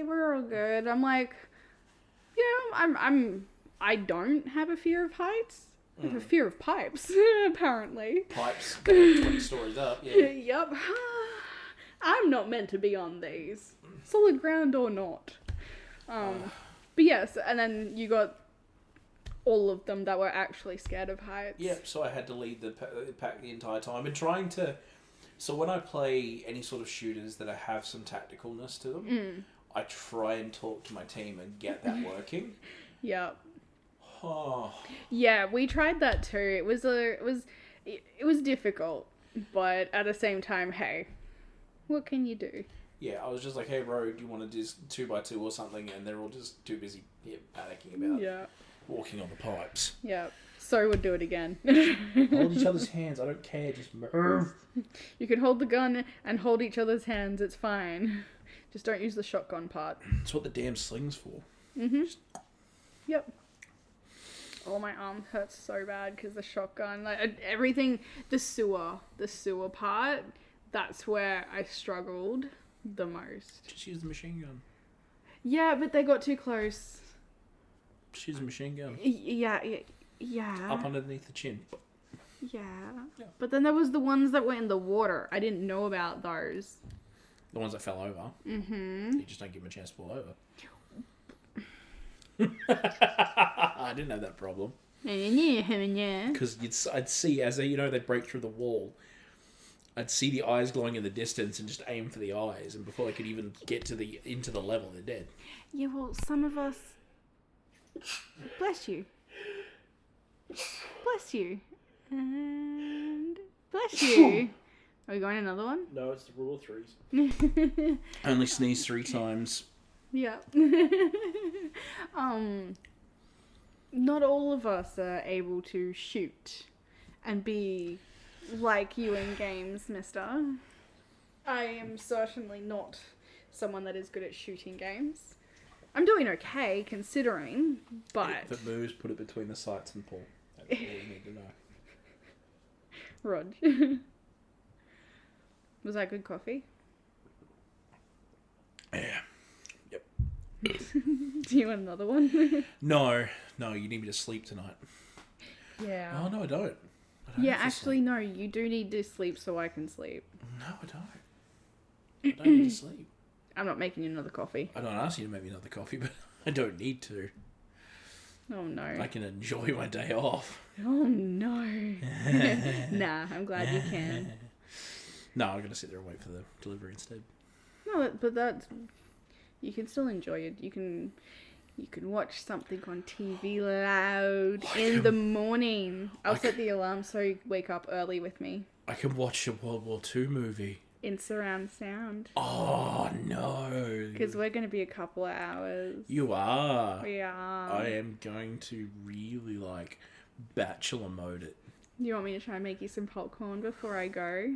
Good. We're all good. I'm like, I don't have a fear of heights. I have a fear of pipes, apparently. Pipes, 20 stories up, yeah. Yep. I'm not meant to be on these. Solid ground or not. But yes, and then you got all of them that were actually scared of heights. Yep, so I had to lead the pack the entire time. And trying to... So when I play any sort of shooters that have some tacticalness to them, I try and talk to my team and get that working. Yep. Oh. Yeah, we tried that too. It was difficult, but at the same time, hey, what can you do? Yeah, I was just like, hey, bro, do you want to do 2x2 or something? And they're all just too busy panicking about walking on the pipes. Yeah, so we'll do it again. Hold each other's hands. I don't care. Just move. You can hold the gun and hold each other's hands. It's fine. Just don't use the shotgun part. That's what the damn sling's for. Yep. Oh, my arm hurts so bad because the shotgun, like everything, the sewer part, that's where I struggled the most. Just use the machine gun. Yeah, but they got too close. Just use a machine gun. Yeah. Up underneath the chin. Yeah. But then there was the ones that were in the water. I didn't know about those. The ones that fell over. You just don't give them a chance to fall over. I didn't have that problem. Because I'd see as they break through the wall, I'd see the eyes glowing in the distance and just aim for the eyes, and before they could even get into the level, they're dead. Yeah, well, some of us. Bless you. Bless you. And bless you. Are we going another one? No, it's the rule of threes. Only sneeze 3 times. Yeah. Not all of us are able to shoot and be like you in games, mister. I am certainly not someone that is good at shooting games. I'm doing okay, considering, but... If it moves, put it between the sights and pull. That's all you need to know. Rog. Was that good coffee? Yeah. Yep. Do you want another one? No, you need me to sleep tonight. Yeah. Oh, no, I don't. Yeah, actually, no, you do need to sleep so I can sleep. No, I don't. I don't need to sleep. I'm not making you another coffee. I don't ask you to make me another coffee, but I don't need to. Oh, no. I can enjoy my day off. Oh, no. Nah, I'm glad you can. No, I'm going to sit there and wait for the delivery instead. No, but that's... You can still enjoy it. You can watch something on TV loud in the morning. I'll set the alarm so you wake up early with me. I can watch a World War II movie. In surround sound. Oh, no. Because we're going to be a couple of hours. You are. We are. I am going to really, bachelor mode it. You want me to try and make you some popcorn before I go?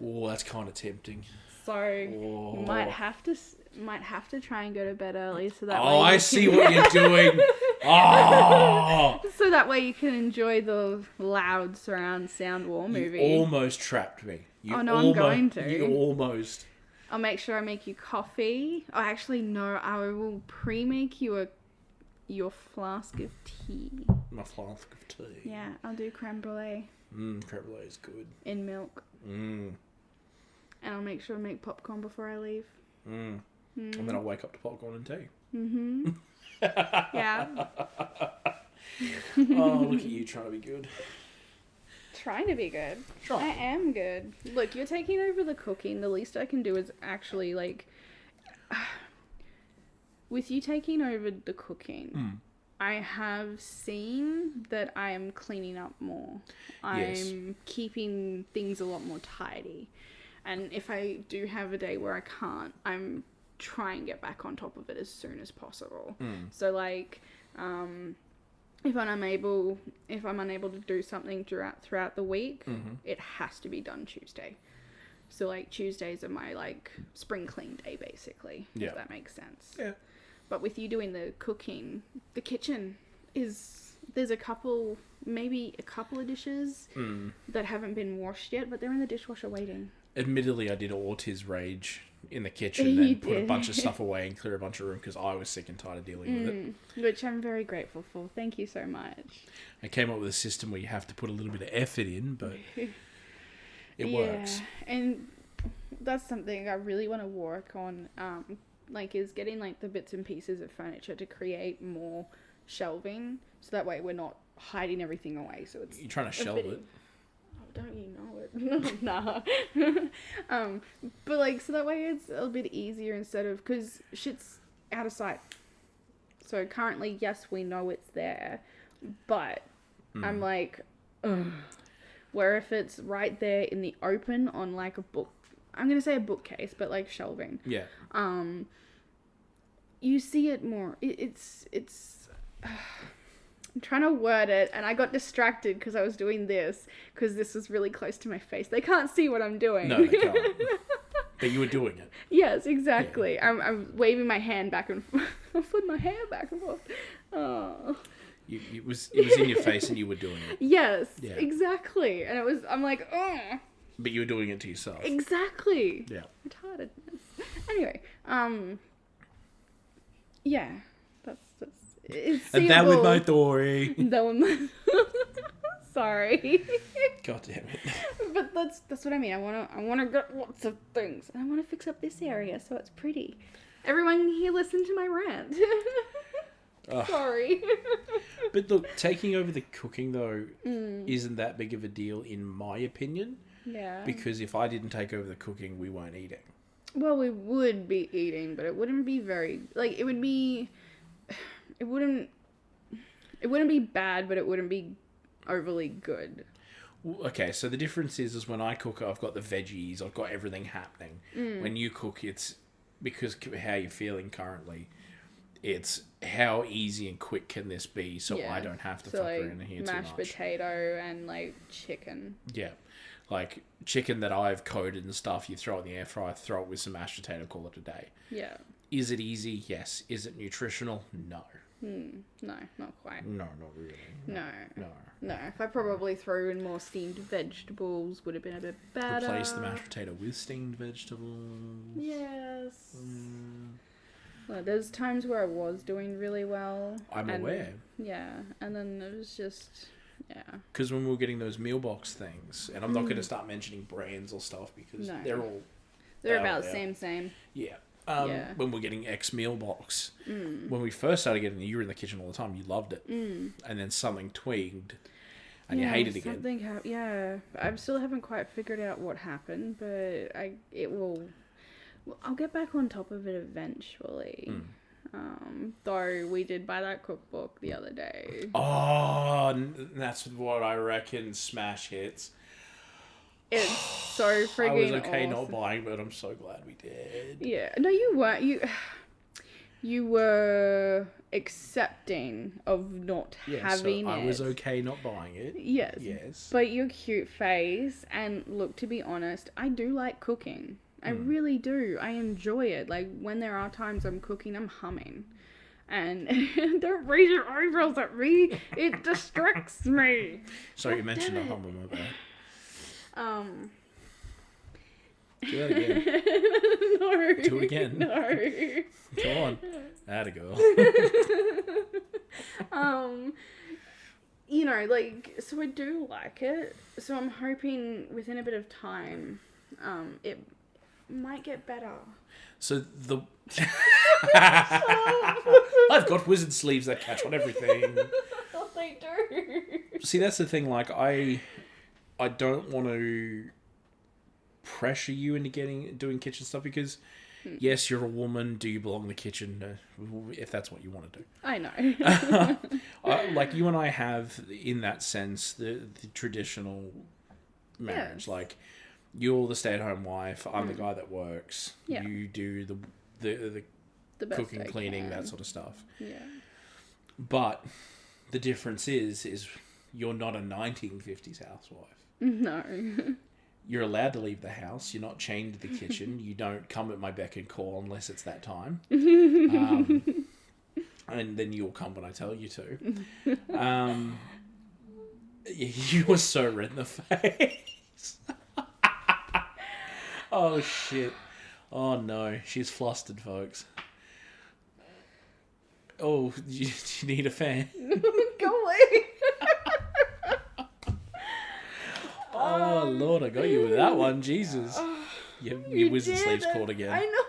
Oh, that's kind of tempting. So, you might have to try and go to bed early so that way I see what you're doing. Oh! So that way you can enjoy the loud surround sound war movie. You almost trapped me. I'm going to. You almost. I'll make sure I make you coffee. Oh, actually, no. I will pre-make you your flask of tea. My flask of tea. Yeah, I'll do creme brulee. Creme brulee is good. In milk. And I'll make sure to make popcorn before I leave. And then I'll wake up to popcorn and tea. Yeah. Oh, look at you trying to be good. Trying to be good. Try. I am good. Look, you're taking over the cooking. The least I can do is actually, with you taking over the cooking, I have seen that I am cleaning up more. I'm keeping things a lot more tidy. And if I do have a day where I can't, I'm trying to get back on top of it as soon as possible. So if I'm unable to do something throughout the week, it has to be done Tuesday. So like Tuesdays are my like spring clean day basically. Yeah. If that makes sense. Yeah. But with you doing the cooking, the kitchen there's maybe a couple of dishes that haven't been washed yet, but they're in the dishwasher waiting. Admittedly, I did all his rage in the kitchen You and put a did. bunch of stuff away and clear a bunch of room because I was sick and tired of dealing with it. Which I'm very grateful for. Thank you so much. I came up with a system where you have to put a little bit of effort in, but it works. And that's something I really want to work on, is getting like the bits and pieces of furniture to create more shelving, so that way we're not hiding everything away. So it's You're trying to shelve it. Oh, don't you know it? Nah. But like, so that way it's a bit easier instead of, because shit's out of sight. So currently, yes, we know it's there, but I'm like, ugh. Where if it's right there in the open on like a book, I'm gonna say a bookcase, but like shelving. Yeah. You see it more. It's. I'm trying to word it, and I got distracted because I was doing this, because this was really close to my face. They can't see what I'm doing. No, they can't. But you were doing it. Yes, exactly. Yeah. I'm waving my hand back and forth. I'm putting my hair back and forth. Oh. It was in your face and you were doing it. Yes, yeah. Exactly. And I'm like, oh. But you were doing it to yourself. Exactly. Yeah. Retardedness. Anyway, yeah. It's and that was my story. Sorry. God damn it. But that's what I mean. I wanna get lots of things, and I wanna fix up this area so it's pretty. Everyone here listen to my rant. Sorry. But look, taking over the cooking though isn't that big of a deal in my opinion. Yeah. Because if I didn't take over the cooking, we weren't eating. Well, we would be eating, but it wouldn't be very like it would be. It wouldn't be bad, but it wouldn't be overly good. Okay, so the difference is when I cook, I've got the veggies, I've got everything happening. When you cook, it's because how you're feeling currently. It's how easy and quick can this be, so I don't have to fuck around here too much. Mashed potato and like chicken. Yeah, like chicken that I've coated and stuff. You throw it in the air fryer, throw it with some mashed potato, call it a day. Yeah. Is it easy? Yes. Is it nutritional? No. No, not quite. No, not really. No. If I probably threw in more steamed vegetables, would have been a bit better. Replace the mashed potato with steamed vegetables. Yes. Well, there's times where I was doing really well. I'm aware. Yeah, and then it was just, yeah. Because when we were getting those meal box things, and I'm not going to start mentioning brands or stuff because they're about the same. Yeah. When we're getting X meal box, when we first started getting it, you were in the kitchen all the time. You loved it, and then something twigged, and you hated it again. I still haven't quite figured out what happened, but I'll get back on top of it eventually. Though we did buy that cookbook the other day. Oh, that's what I reckon smash hits. It's so friggin' I was okay awesome. not buying, but I'm so glad we did. Yeah. No, you weren't. You were accepting of not having so it. I was okay not buying it. Yes. Yes. But your cute face, and look, to be honest, I do like cooking. I really do. I enjoy it. Like, when there are times I'm cooking, I'm humming. And don't raise your eyebrows at me. It distracts me. Sorry, you mentioned a hum on my bad. Do that again. No. Do it again. No. Come on. Atta girl. So I do like it. So I'm hoping within a bit of time, it might get better. So I've got wizard sleeves that catch on everything. They do. See, that's the thing. Like, I don't want to pressure you into doing kitchen stuff because, yes, you're a woman. Do you belong in the kitchen? If that's what you want to do. I know. Like, you and I have, in that sense, the traditional marriage. Yes. Like, you're the stay-at-home wife. I'm the guy that works. Yeah. You do the cooking, cleaning, that sort of stuff. Yeah. But The difference is you're not a 1950s housewife. No. You're allowed to leave the house. You're not chained to the kitchen. You don't come at my beck and call unless it's that time. And then you'll come when I tell you to. You were so red in the face. Oh, shit. Oh, no. She's flustered, folks. Oh, you need a fan? Go away. Oh, Lord, I got you with that one. Jesus. Your wizard sleeves caught again. I know.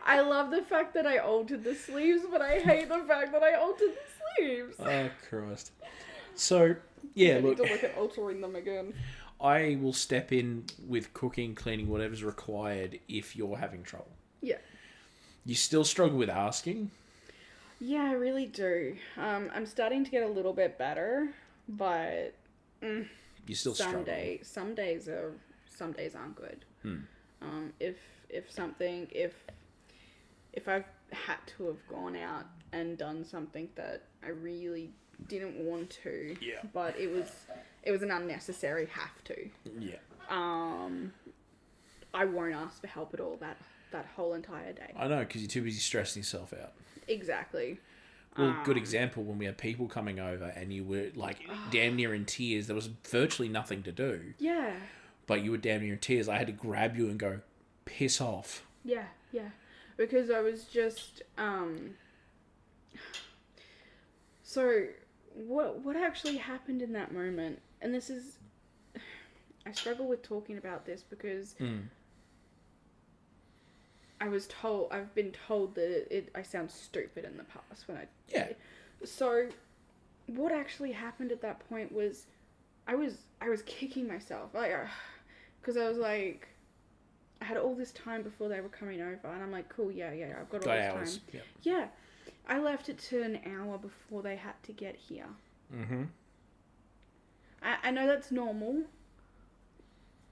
I love the fact that I altered the sleeves, but I hate the fact that I altered the sleeves. Oh, Christ. So, yeah, I look, need to look at altering them again. I will step in with cooking, cleaning, whatever's required if you're having trouble. Yeah. You still struggle with asking? Yeah, I really do. I'm starting to get a little bit better, but You still struggle. some days aren't good. If I've had to have gone out and done something that I really didn't want to, Yeah. but it was an unnecessary have to. Yeah. I won't ask for help at all that whole entire day. I know, because you're too busy stressing yourself out. Exactly. Well, good example, when we had people coming over and you were, damn near in tears. There was virtually nothing to do. Yeah. But you were damn near in tears. I had to grab you and go, piss off. Yeah. Because I was just, So, what actually happened in that moment? And this is... I struggle with talking about this because... I've been told that I sound stupid in the past when I... Yeah. So, what actually happened at that point was, I was kicking myself, because I was like, I had all this time before they were coming over, and I'm like, cool, yeah, I've got all this hours. time. Yep. Yeah, I left it to an hour before they had to get here. Mm-hmm. I know that's normal,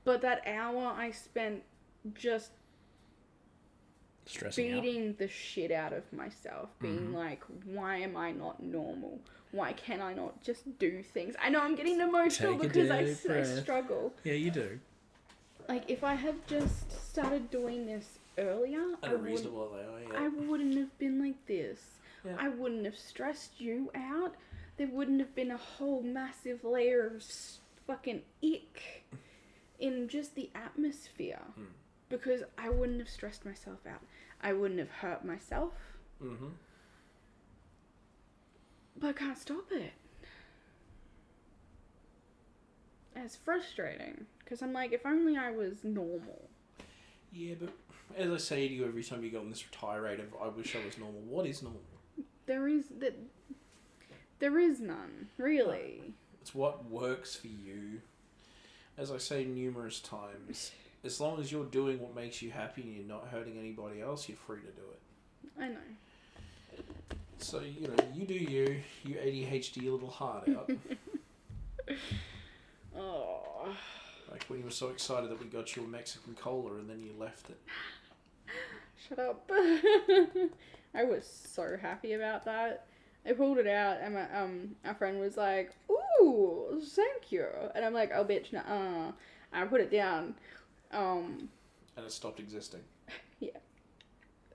but that hour I spent just Stressing beating the shit out of myself, being like, why am I not normal? Why can I not just do things? I know I'm getting emotional because I struggle. Yeah, you do. Like, if I had just started doing this earlier, At a reasonable level, yeah. I wouldn't have been like this. Yeah. I wouldn't have stressed you out. There wouldn't have been a whole massive layer of fucking ick in just the atmosphere. Because I wouldn't have stressed myself out. I wouldn't have hurt myself. Mm-hmm. But I can't stop it. And it's frustrating. Because I'm like, if only I was normal. Yeah, but as I say to you every time you go on this tirade of, I wish I was normal, what is normal? There is none, really. No. It's what works for you. As I say numerous times, as long as you're doing what makes you happy and you're not hurting anybody else, you're free to do it. I know. So, you do you ADHD little heart out. Oh. Like when you were so excited that we got you a Mexican cola and then you left it. Shut up. I was so happy about that. I pulled it out and my friend was like, ooh, thank you. And I'm like, oh bitch, nuh-uh. I put it down. And it stopped existing. Yeah.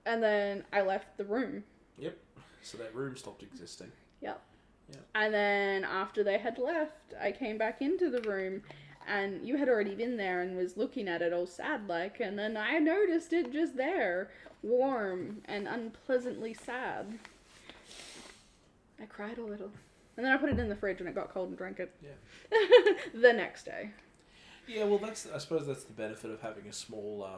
And then I left the room. Yep. So that room stopped existing. Yep. Yeah. And then after they had left, I came back into the room and you had already been there and was looking at it all sad like, and then I noticed it just there, warm and unpleasantly sad. I cried a little. And then I put it in the fridge and it got cold and drank it. Yeah. The next day. Yeah, well, I suppose that's the benefit of having a small,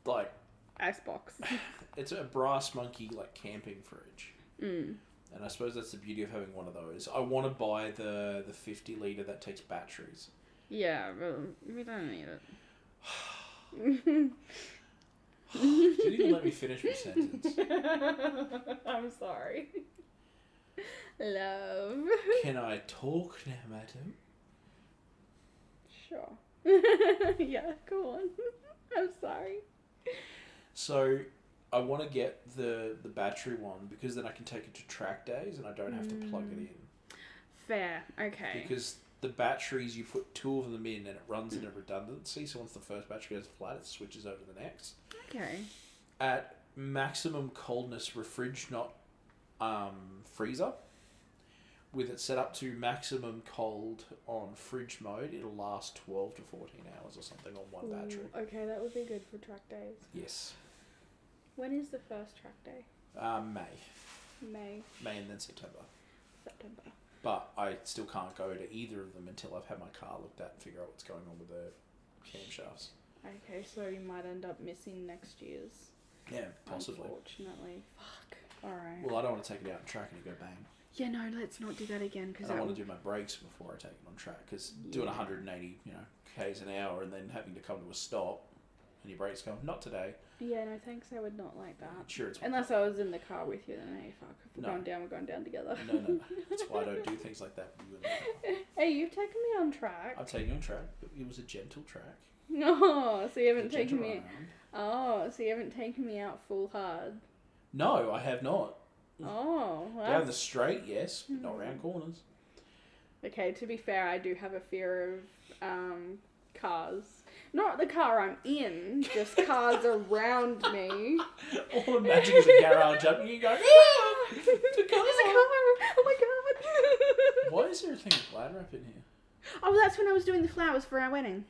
like... Icebox. It's a brass monkey, camping fridge. Mm. And I suppose that's the beauty of having one of those. I want to buy the 50 litre that takes batteries. Yeah, but we don't need it. You didn't even let me finish my sentence. I'm sorry. Love. Can I talk now, madam? Sure. Yeah, go on. I'm sorry. So, I want to get the battery one because then I can take it to track days and I don't have to plug it in. Fair. Okay. Because the batteries, you put 2 of them in and it runs in a redundancy. So once the first battery goes flat, it switches over to the next. Okay. At maximum coldness, refrig, not freezer. With it set up to maximum cold on fridge mode, it'll last 12 to 14 hours or something on one battery. Okay, that would be good for track days. Yes. When is the first track day? May and then September. But I still can't go to either of them until I've had my car looked at and figure out what's going on with the camshafts. Okay, so you might end up missing next year's. Yeah, possibly. Unfortunately. Fuck. Alright. Well, I don't want to take it out on track and it go bang. Yeah, no, let's not do that again. Cause I don't want to do my brakes before I take it on track. Because doing 180, k's an hour and then having to come to a stop and your brakes go, not today. Yeah, no, thanks. I would not like that. Sure, it's unless I was in the car with you, then hey, fuck. If we're No. going down, we're going down together. No. That's why I don't do things like that with you in the car. Hey, you've taken me on track. I've taken you on track, but it was a gentle track. No, so you haven't A gentle taken me. around. Oh, so you haven't taken me out full hard. No, I have not. Oh, well, Down the straight, yes, but not round corners. okay. To be fair, I do have a fear of cars. Not the car I'm in, just cars around me. All the magic is a garage up, and you go, ah, it's a car. There's a car! Oh my god! Why is there a thing of glad wrap in here? Oh, that's when I was doing the flowers for our wedding.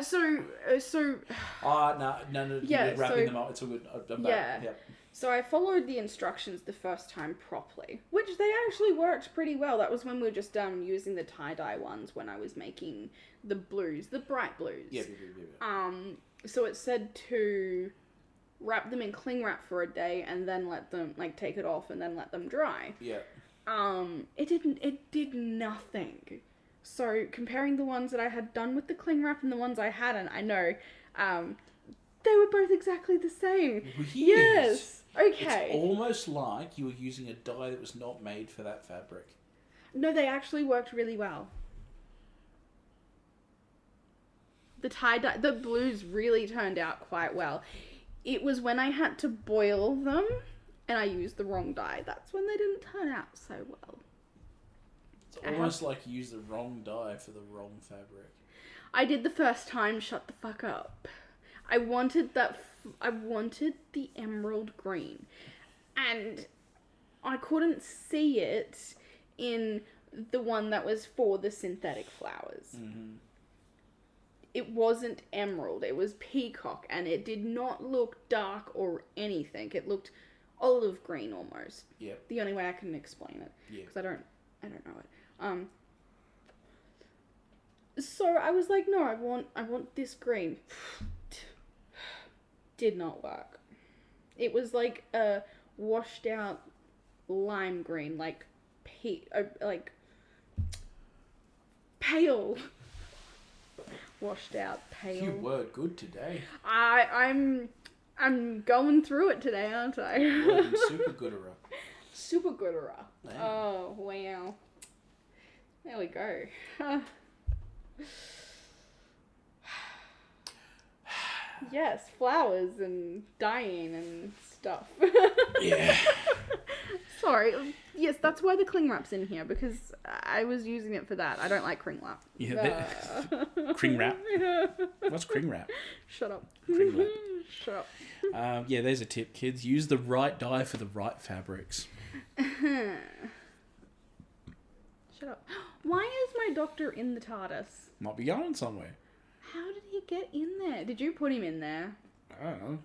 So. No, Yeah, you're wrapping so- them up. It's all good. I'm Yeah. back. Yep. So I followed the instructions the first time properly, which they actually worked pretty well. That was when we were just using the tie-dye ones when I was making the blues, the bright blues. Yeah. So it said to wrap them in cling wrap for a day and then let them, take it off and then let them dry. Yeah. It did nothing. So comparing the ones that I had done with the cling wrap and the ones I hadn't, I know, they were both exactly the same. Weird. Yes. Okay. It's almost like you were using a dye that was not made for that fabric. No, they actually worked really well. The tie-dye, the blues really turned out quite well. It was when I had to boil them and I used the wrong dye. That's when they didn't turn out so well. It's almost like you used the wrong dye for the wrong fabric. I did the first time, shut the fuck up. I wanted the emerald green. And I couldn't see it in the one that was for the synthetic flowers. Mm-hmm. It wasn't emerald, it was peacock, and it did not look dark or anything. It looked olive green almost. Yep. The only way I can explain it. Yeah. Because I don't know it. So I was like, no, I want this green. Did not work. It was like a washed out lime green, like pale. Washed out pale. You were good today. I'm going through it today, aren't I? Working super goodera. Super goodera. Man. Oh wow. There we go. Yes, flowers and dyeing and stuff. Yeah. Sorry. Yes, that's why the cling wrap's in here, because I was using it for that. I don't like cling wrap. Yeah. Cling wrap. What's cling wrap? Shut up. Cling wrap. Shut up. Yeah, there's a tip, kids. Use the right dye for the right fabrics. Shut up. Why is my doctor in the TARDIS? Might be going somewhere. How did he get in there? Did you put him in there? I don't know.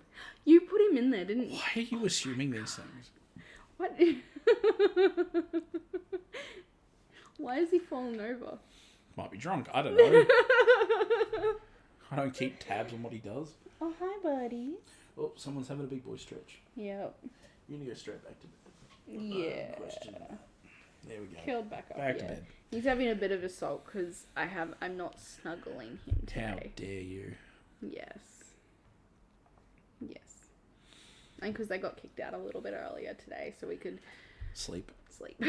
You put him in there, didn't you? Why are you assuming these things? What? Why is he falling over? Might be drunk. I don't know. I don't keep tabs on what he does. Oh, hi, buddy. Oh, someone's having a big boy stretch. Yep. You're going to go straight back to bed. Yeah. Question. There we go. Curled back up. Back to yeah. bed. He's having a bit of a sulk because I'm not snuggling him How today. dare you? Yes. Yes. And because they got kicked out a little bit earlier today, so we could Sleep. sleep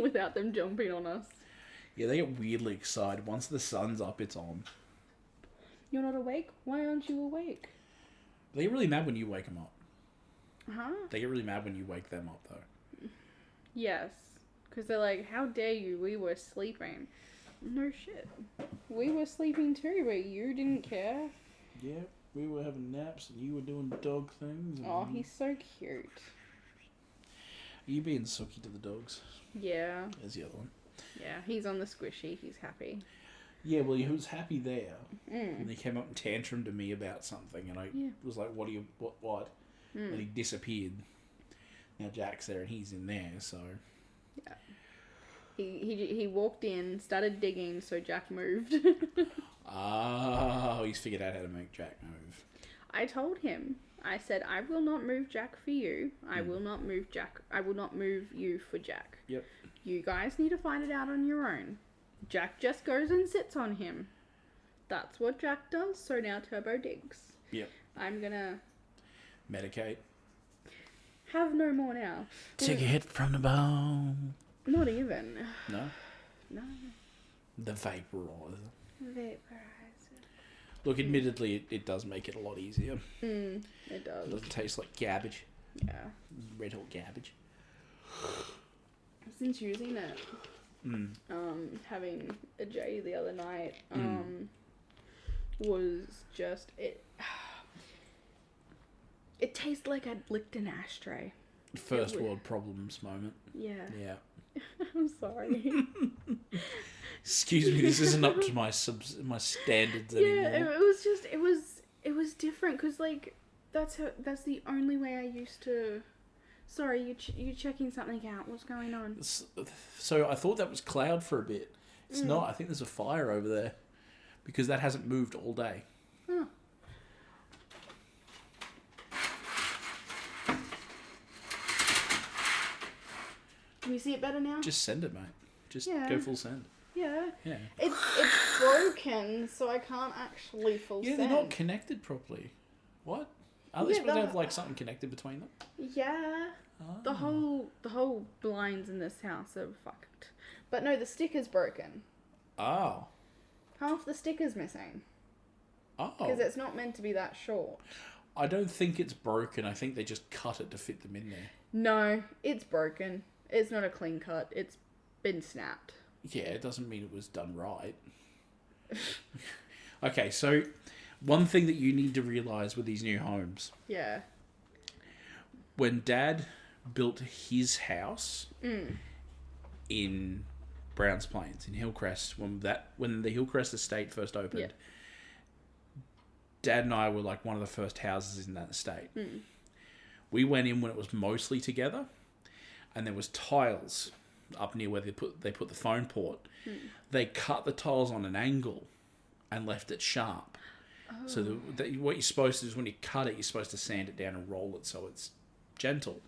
without them jumping on us. Yeah, they get weirdly excited. Once the sun's up, it's on. You're not awake? Why aren't you awake? They get really mad when you wake them up. Huh? They get really mad when you wake them up, though. Yes. Because they're like, how dare you? We were sleeping. No shit. We were sleeping too, but you didn't care. Yeah, we were having naps and you were doing dog things. And Oh, he's so cute. Are you being sucky to the dogs? Yeah. There's the other one. Yeah, he's on the squishy. He's happy. Yeah, well, he was happy there. And he came up and tantrumed to me about something, and I was like, what? And he disappeared. Now Jack's there and he's in there, so... Yeah. He walked in, started digging, so Jack moved. Oh, he's figured out how to make Jack move. I told him. I said, I will not move Jack for you. I will not move Jack. I will not move you for Jack. Yep. You guys need to find it out on your own. Jack just goes and sits on him. That's what Jack does, so now Turbo digs. Yep. I'm gonna... Medicate. Have no more now. Take a hit from the bone. Not even. No? No. The vaporizer. Vaporizer. Look, admittedly, it does make it a lot easier. It It does. doesn't taste like garbage. Yeah. Red hot garbage. Since using it, having a J the other night, was just it. It tastes like I'd licked an ashtray. First world problems moment. Yeah. Yeah. I'm sorry. Excuse me, this isn't up to my standards Yeah, anymore. it was different because like that's the only way I used to. Sorry, you checking something out? What's going on? So I thought that was cloud for a bit. It's not. I think there's a fire over there because that hasn't moved all day. Huh. Can you see it better now? Just send it, mate. Just Yeah. go full send. Yeah. Yeah. It's broken, so I can't actually full Yeah, send. they're not connected properly. What? Are they Yeah, supposed to have like something connected between them? Yeah. Oh. The whole blinds in this house are fucked. But no, the sticker's broken. Oh. Half the sticker's missing. Oh. Because it's not meant to be that short. I don't think it's broken. I think they just cut it to fit them in there. No, it's broken. It's not a clean cut. It's been snapped. Yeah, it doesn't mean it was done right. Okay, so one thing that you need to realise with these new homes. Yeah. When Dad built his house in Browns Plains, in Hillcrest, when the Hillcrest estate first opened, Dad and I were like one of the first houses in that estate. We went in when it was mostly together, and there was tiles up near where they put the phone port. They cut the tiles on an angle and left it sharp. Oh. So what you're supposed to do is when you cut it, you're supposed to sand it down and roll it so it's gentle.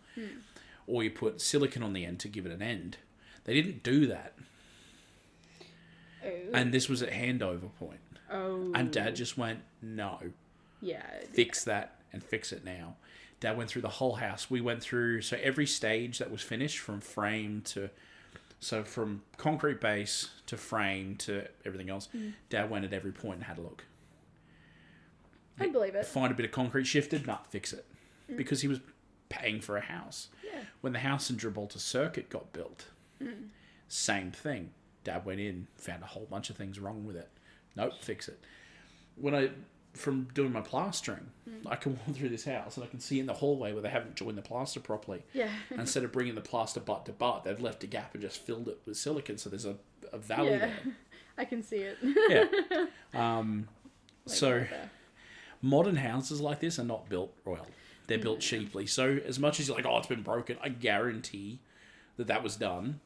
Or you put silicone on the end to give it an end. They didn't do that. Oh. And this was at handover point. Oh. And Dad just went, no. Yeah. Fix that and fix it now. Dad went through the whole house. We went through, so every stage that was finished from frame to, so from concrete base to frame to everything else, Dad went at every point and had a look. I believe it. Find a bit of concrete shifted, fix it. Because he was paying for a house. Yeah. When the house in Gibraltar Circuit got built, same thing. Dad went in, found a whole bunch of things wrong with it. Nope, fix it. From doing my plastering, I can walk through this house and I can see in the hallway where they haven't joined the plaster properly. Yeah. Instead of bringing the plaster butt to butt, they've left a gap and just filled it with silicone, so there's a valley there. I can see it. Yeah. So modern houses like this are not built well. They're built cheaply. So as much as you're like, oh, it's been broken, I guarantee that was done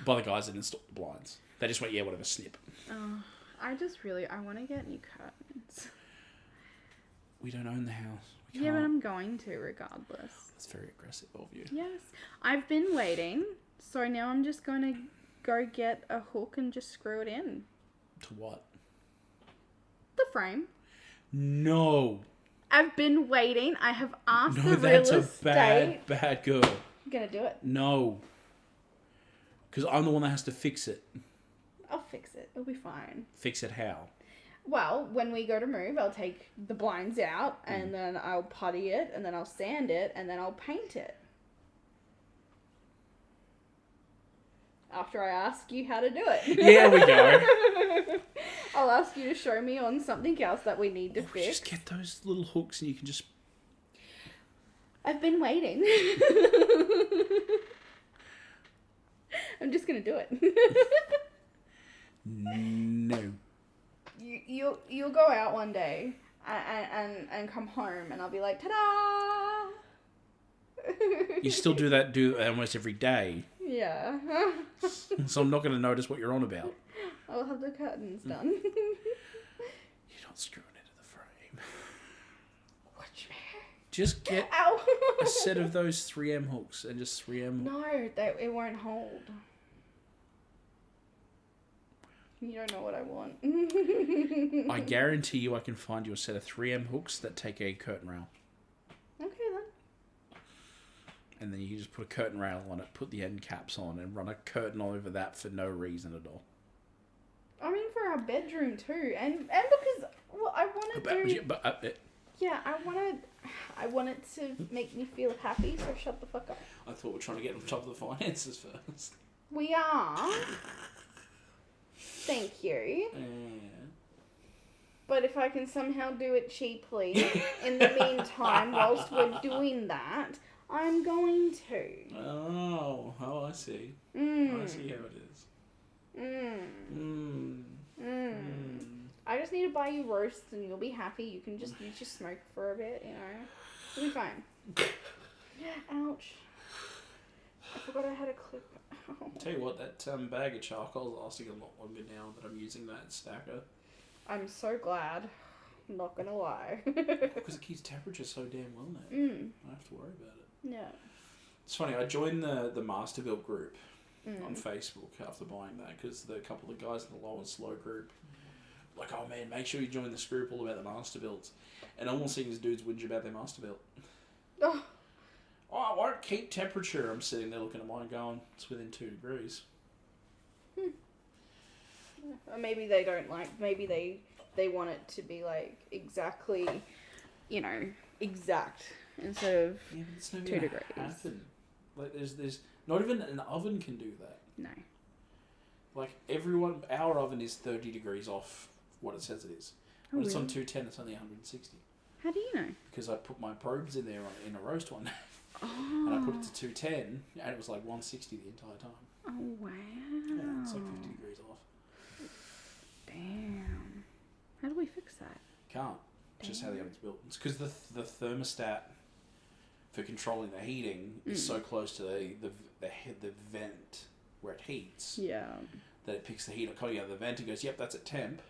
by the guys that installed the blinds. They just went, yeah, whatever, snip. Oh, I want to get new curtains. We don't own the house. We Yeah, but can't. I'm going to regardless. That's very aggressive of you. Yes. I've been waiting, so now I'm just going to go get a hook and just screw it in. To what? The frame. No. I've been waiting. I have asked No, the that's real a estate. bad girl. I'm going to do it. No. Because I'm the one that has to fix it. I'll fix it. It'll be fine. Fix it how? Well, when we go to move, I'll take the blinds out, and then I'll putty it, and then I'll sand it, and then I'll paint it. After I ask you how to do it. Yeah, we go. I'll ask you to show me on something else that we need to fix. Just get those little hooks and you can just... I've been waiting. I'm just gonna do it. No. You'll go out one day and come home, and I'll be like, ta-da! You still do that almost every day. Yeah. So I'm not going to notice what you're on about. I'll have the curtains done. You're not screwing into the frame. What you mean? Just get Ow! a set of those 3M hooks and just 3M... No, it won't hold. You don't know what I want. I guarantee you I can find you a set of 3M hooks that take a curtain rail. Okay then. And then you just put a curtain rail on it, put the end caps on, and run a curtain over that for no reason at all. I mean, for our bedroom too, and because I want to do. Yeah, I want it to make me feel happy. So shut the fuck up. I thought we were trying to get on top of the finances first. We are. Thank you. Yeah. But if I can somehow do it cheaply in the meantime, whilst we're doing that, I'm going to. Oh, I see. I see how it is. I just need to buy you roasts and you'll be happy. You can just smoke for a bit, you know. You'll be fine. Ouch. I forgot I had a clip. Ow. Tell you what, that bag of charcoal is lasting a lot longer now that I'm using that stacker. I'm so glad. I'm not gonna lie. Because it keeps temperature so damn well now. I don't have to worry about it. Yeah. It's funny, I joined the Masterbuilt group on Facebook after buying that because the couple of guys in the low and slow group like, oh man, make sure you join this group all about the Masterbuilts. And all I'm seeing is dudes whinge about their Masterbuilt. Oh, I won't keep temperature. I'm sitting there looking at mine going, it's within 2 degrees. Or maybe they don't maybe they want it to be like exactly, you know, exact instead of 2 degrees. Happen. Like there's not even an oven can do that. No. Like our oven is 30 degrees off what it says it is. When it's on 210, it's only 160. How do you know? Because I put my probes in there in a roast one day. Oh. And I put it to 210, and it was like 160 the entire time. Oh, wow. Yeah, it's like 50 degrees off. Damn. How do we fix that? Can't. It's just how the oven's built. It's because the thermostat for controlling the heating is so close to the vent where it heats. Yeah. That it picks the heat up. The vent and goes, yep, that's at temp.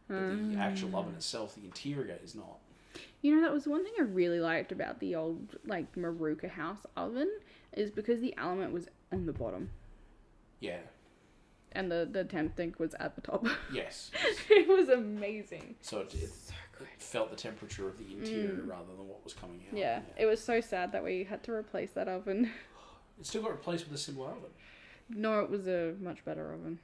But the actual oven itself, the interior, is not. You know, that was one thing I really liked about the old, like, Maruka house oven, is because the element was on the bottom. Yeah. And the temp thing was at the top. Yes. It was amazing. So it felt the temperature of the interior rather than what was coming out. Yeah. It was so sad that we had to replace that oven. It still got replaced with a similar oven. No, it was a much better oven.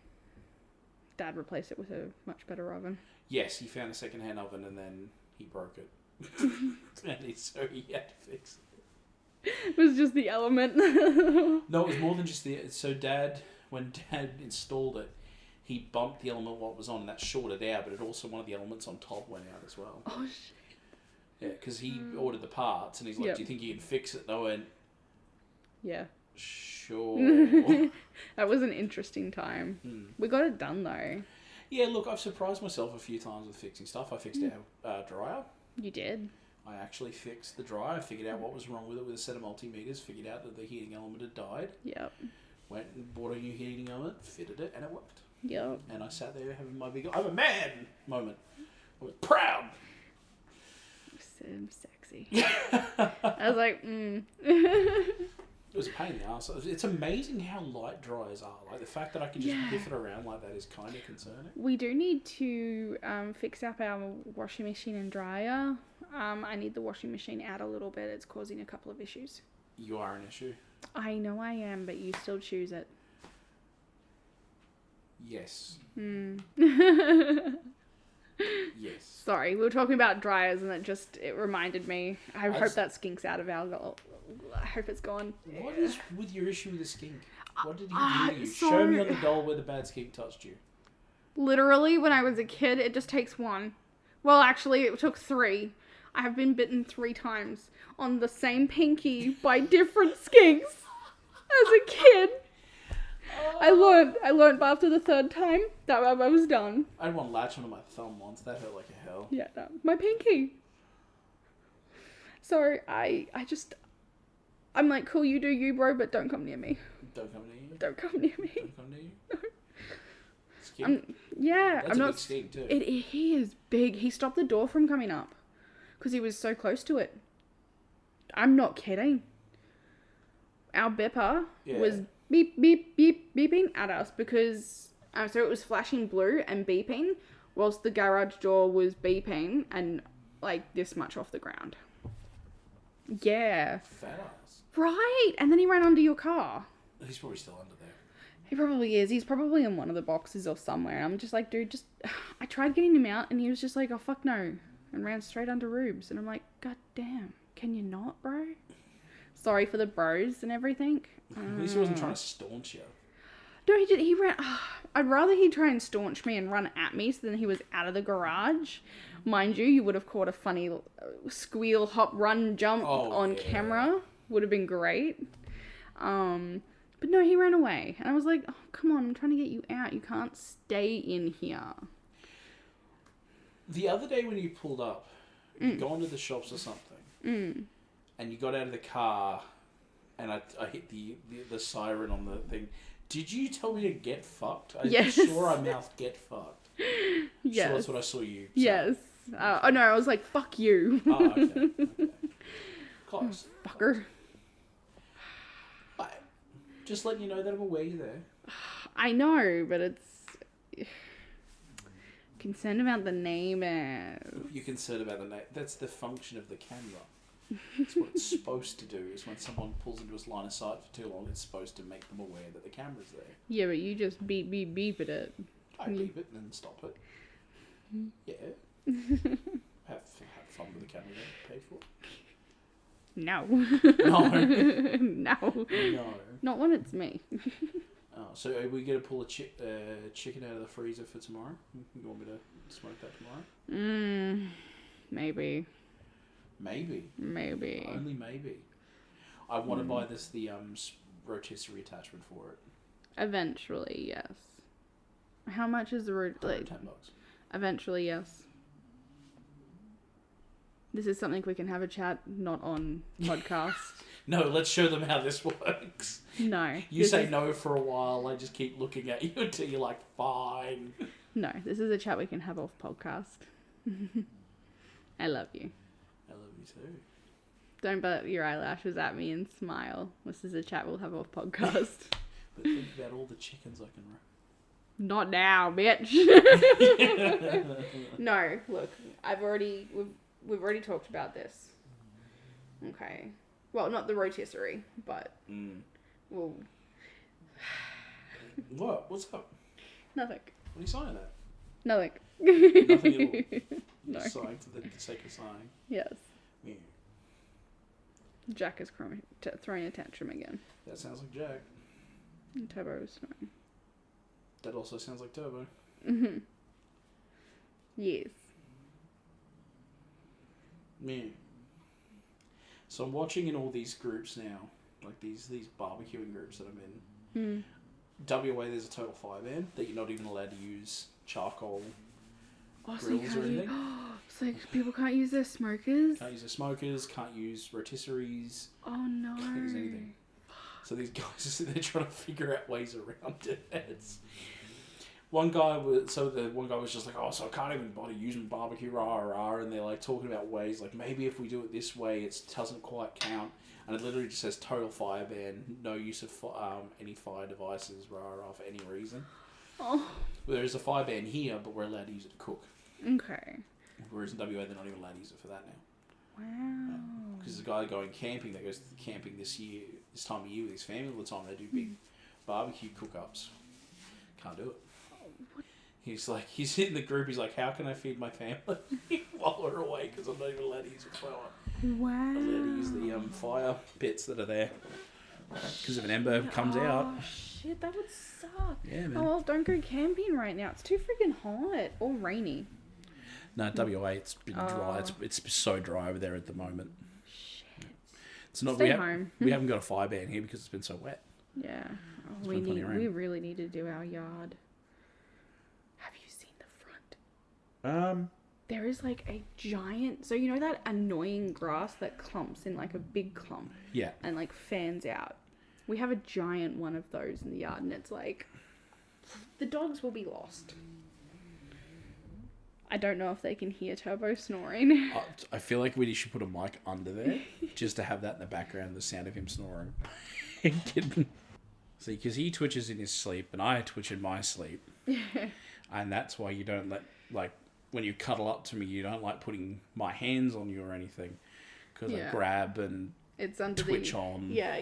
Dad replaced it with a much better oven. Yes, he found a second-hand oven and then he broke it. So he had to fix it. It was just the element. No, it was more than just so when Dad installed it, he bumped the element what was on and that shorted out, but it also one of the elements on top went out as well. Oh shit. Yeah, because he ordered the parts and he's like, do you think you can fix it? And I went, yeah. Sure. That was an interesting time. We got it done though. Yeah, look, I've surprised myself a few times with fixing stuff. I fixed our dryer. You did? I actually fixed the dryer. I figured out what was wrong with it with a set of multimeters. Figured out that the heating element had died. Yep. Went and bought a new heating element, fitted it, and it worked. Yep. And I sat there having my big I'm a man moment. I was proud. So sexy. I was like, It was a pain in the ass. It's amazing how light dryers are. Like the fact that I can just whiff it around like that is kind of concerning. We do need to fix up our washing machine and dryer. I need the washing machine out a little bit. It's causing a couple of issues. You are an issue. I know I am, but you still choose it. Yes. Yes. Sorry, we were talking about dryers and it reminded me. I hope that skink's out of our goal. I hope it's gone. What is with your issue with the skink? What did he do to you? so- Show me on the doll where the bad skink touched you. Literally, when I was a kid, it just takes one. Well, actually, it took 3. I have been bitten 3 times on the same pinky by different skinks as a kid. I learned after the 3rd time that I was done. I had one latch onto my thumb once. That hurt like a hell. Yeah, no, my pinky. So I'm like, cool, you do you, bro, but don't come near me. Don't come near you. Don't come near me. Don't come near you. Skink. Yeah, That's I'm a not. big skink too. He is big. He stopped the door from coming up because he was so close to it. I'm not kidding. Our beeper was beep, beep, beep, beeping at us because so it was flashing blue and beeping whilst the garage door was beeping and like this much off the ground. Yeah. Fat ass. Right. And then he ran under your car. He's probably still under there. He probably is. He's probably in one of the boxes or somewhere. I'm just like, dude, I tried getting him out and he was just like, oh, fuck no. And ran straight under Rubes. And I'm like, God damn. Can you not, bro? Sorry for the bros and everything. At least he wasn't trying to staunch you. No, he ran. I'd rather he try and staunch me and run at me so then he was out of the garage. Mind you would have caught a funny squeal, hop, run, jump on camera. Would have been great. But no, he ran away. And I was like, oh, come on, I'm trying to get you out. You can't stay in here. The other day when you pulled up, you'd gone to the shops or something, and you got out of the car, and I hit the siren on the thing. Did you tell me to get fucked? Yes. I'm sure I mouthed get fucked. Yes. So that's what I saw you say. Yes. Oh no, I was like, fuck you. Oh, okay. Close. Fucker. Just letting you know that I'm aware you're there. I know, but it's... concerned about the neighbours. You're concerned about the name. That's the function of the camera. That's what it's supposed to do, is when someone pulls into its line of sight for too long, it's supposed to make them aware that the camera's there. Yeah, but you just beep, beep, beep at it. I beep it and then stop it. Yeah. have fun with the camera then. Pay for it. No. No. No. No. Not when it's me. Oh, so are we going to pull a chicken out of the freezer for tomorrow? You want me to smoke that tomorrow? Maybe. Maybe. Maybe. Only maybe. I want to buy the rotisserie attachment for it. Eventually, yes. How much is the $10. Eventually, yes. This is something we can have a chat, not on podcast. No, let's show them how this works. No. You say no for a while, I just keep looking at you until you're like, fine. No, this is a chat we can have off podcast. I love you. I love you too. Don't butt your eyelashes at me and smile. This is a chat we'll have off podcast. But think about all the chickens I can run. Not now, bitch. No, look, we've already talked about this. Okay. Well, not the rotisserie, but well. What? What's up? Nothing. What are you sighing at? Nothing. Nothing at all. No. Just sighing for the sake of sighing. Yes. Yeah. Jack is throwing a tantrum again. That sounds like Jack. And Turbo is snoring. That also sounds like Turbo. Mm-hmm. Yes. Yeah. So I'm watching in all these groups now, like these barbecuing groups that I'm in. WA, there's a total fire ban that you're not even allowed to use charcoal grills or anything. So people can't use their smokers? Can't use their smokers, can't use rotisseries. Oh no. Can't use anything. So these guys are they're trying to figure out ways around it. One guy was just like, oh, so I can't even bother using barbecue, and they're like talking about ways, like maybe if we do it this way, it doesn't quite count. And it literally just says total fire ban, no use of any fire devices, for any reason. Oh. Well, there is a fire ban here, but we're allowed to use it to cook. Okay. Whereas in WA, they're not even allowed to use it for that now. Wow. Because there's a guy going camping that goes camping this time of year with his family all the time. They do big barbecue cook-ups. Can't do it. he's in the group. He's like, how can I feed my family while we're away? Because I'm not even allowed to use a fire. Wow. I'm allowed to use the fire pits that are there. Because if an ember comes out. Oh, shit, that would suck. Yeah, man. Oh, well, don't go camping right now. It's too freaking hot. Or rainy. No, WA, it's been dry. It's so dry over there at the moment. Shit. It's not. Stay home. We haven't got a fire ban here because it's been so wet. Yeah. Oh, been plenty of rain. we really need to do our yard. Have you seen the front? There is like a giant, so you know that annoying grass that clumps in like a big clump? Yeah. And like fans out. We have a giant one of those in the yard, and it's like, the dogs will be lost. I don't know if they can hear Turbo snoring. I feel like we should put a mic under there just to have that in the background, the sound of him snoring. See, because he twitches in his sleep and I twitch in my sleep. And that's why you don't let, like, when you cuddle up to me, you don't like putting my hands on you or anything. Because I grab and it's under twitch on. Yeah,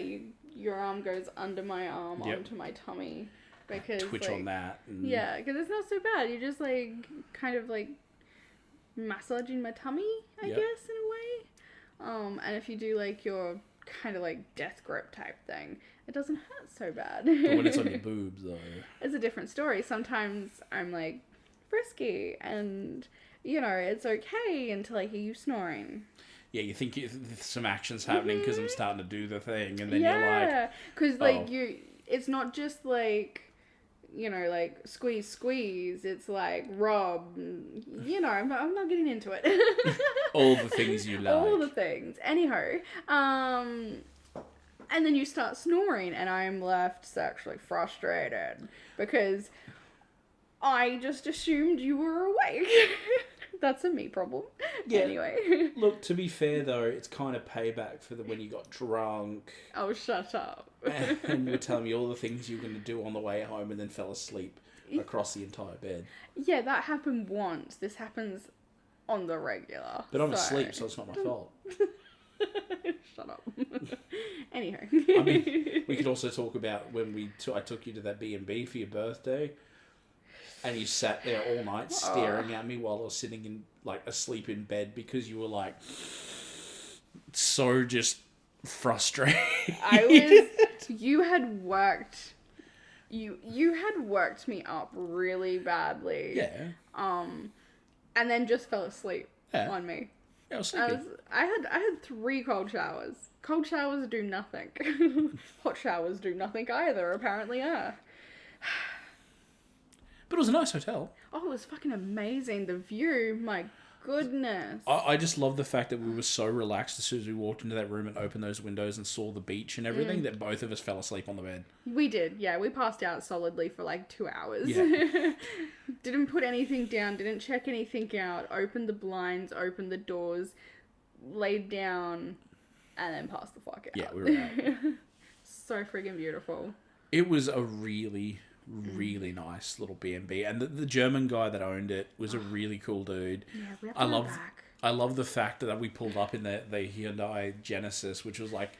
your arm goes under my arm onto my tummy. Because, twitch like, on that. And yeah, because it's not so bad. You're just, like, kind of, like, massaging my tummy, I guess, in a way. And if you do, like, your kind of, like, death grip type thing, it doesn't hurt so bad. But when it's on your boobs, though. It's a different story. Sometimes I'm, like, frisky, and, you know, it's okay until I hear you snoring. Yeah, you think some action's happening because I'm starting to do the thing, and then you're like... Yeah, because, like, it's not just, like... You know, like, squeeze, it's like, rub, you know, I'm not getting into it. All the things you like. All the things. Anyhow, and then you start snoring, and I'm left sexually frustrated, because I just assumed you were awake. That's a me problem. Yeah. Anyway. Look, to be fair, though, it's kind of payback for when you got drunk. Oh, shut up. And you were telling me all the things you were going to do on the way home and then fell asleep across the entire bed. Yeah, that happened once. This happens on the regular. But I'm asleep, so it's not my fault. Shut up. Anyhow. I mean, we could also talk about when I took you to that B&B for your birthday. And you sat there all night staring at me while I was sitting in, like, asleep in bed because you were, like, so just frustrated. You had worked me up really badly. Yeah. And then just fell asleep on me. Yeah, I was sleeping. I had 3 cold showers. Cold showers do nothing. Hot showers do nothing either, apparently. But it was a nice hotel. Oh, it was fucking amazing. The view, my goodness. I just love the fact that we were so relaxed as soon as we walked into that room and opened those windows and saw the beach and everything that both of us fell asleep on the bed. We did, yeah. We passed out solidly for like 2 hours. Yeah. Didn't put anything down, didn't check anything out, opened the blinds, opened the doors, laid down, and then passed the fuck out. Yeah, we were out. So friggin' beautiful. It was a really nice little B&B, and the German guy that owned it was a really cool dude. Yeah, I love the fact that we pulled up in the Hyundai Genesis, which was like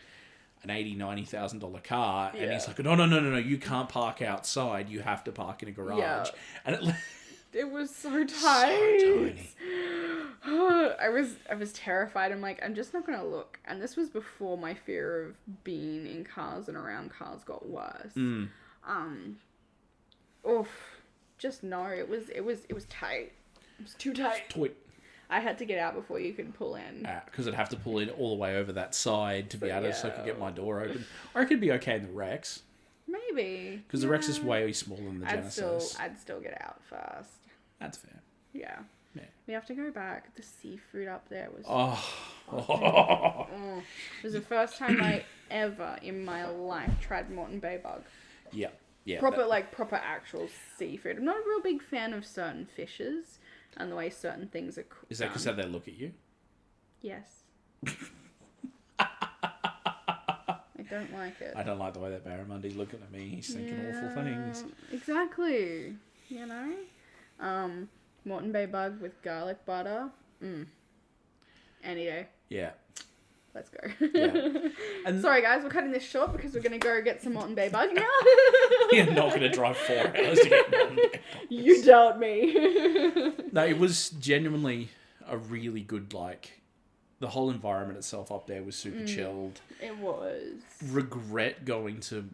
an $80,000-$90,000 car, and he's like, no, you can't park outside, you have to park in a garage. And it was so tight. So tiny. I was terrified. I'm like, I'm just not gonna look. And this was before my fear of being in cars and around cars got worse. Just no, it was tight. It was too tight. I had to get out before you could pull in. Because I'd have to pull in all the way over that side to be able to, so I could get my door open. Or I could be okay in the Rex. Maybe. Because the Rex is way smaller than the Genesis. I'd still get out first. That's fair. Yeah. We have to go back. The seafood up there was... It was the first time I ever in my life tried Moreton Bay bug. Yeah. Yeah. Proper actual seafood. I'm not a real big fan of certain fishes and the way certain things are cooked. Is that because how they look at you? Yes. I don't like it. I don't like the way that Barramundi's looking at me. He's thinking awful things. Exactly. You know? Moreton Bay bug with garlic butter. Any day. Yeah. Let's go. Yeah. And Sorry, guys, we're cutting this short because we're going to go get some Mountain Bay bug now. you're not going to drive 4 hours to get one. You doubt me. No, it was genuinely a really good, like, the whole environment itself up there was super chilled. It was. Regret going to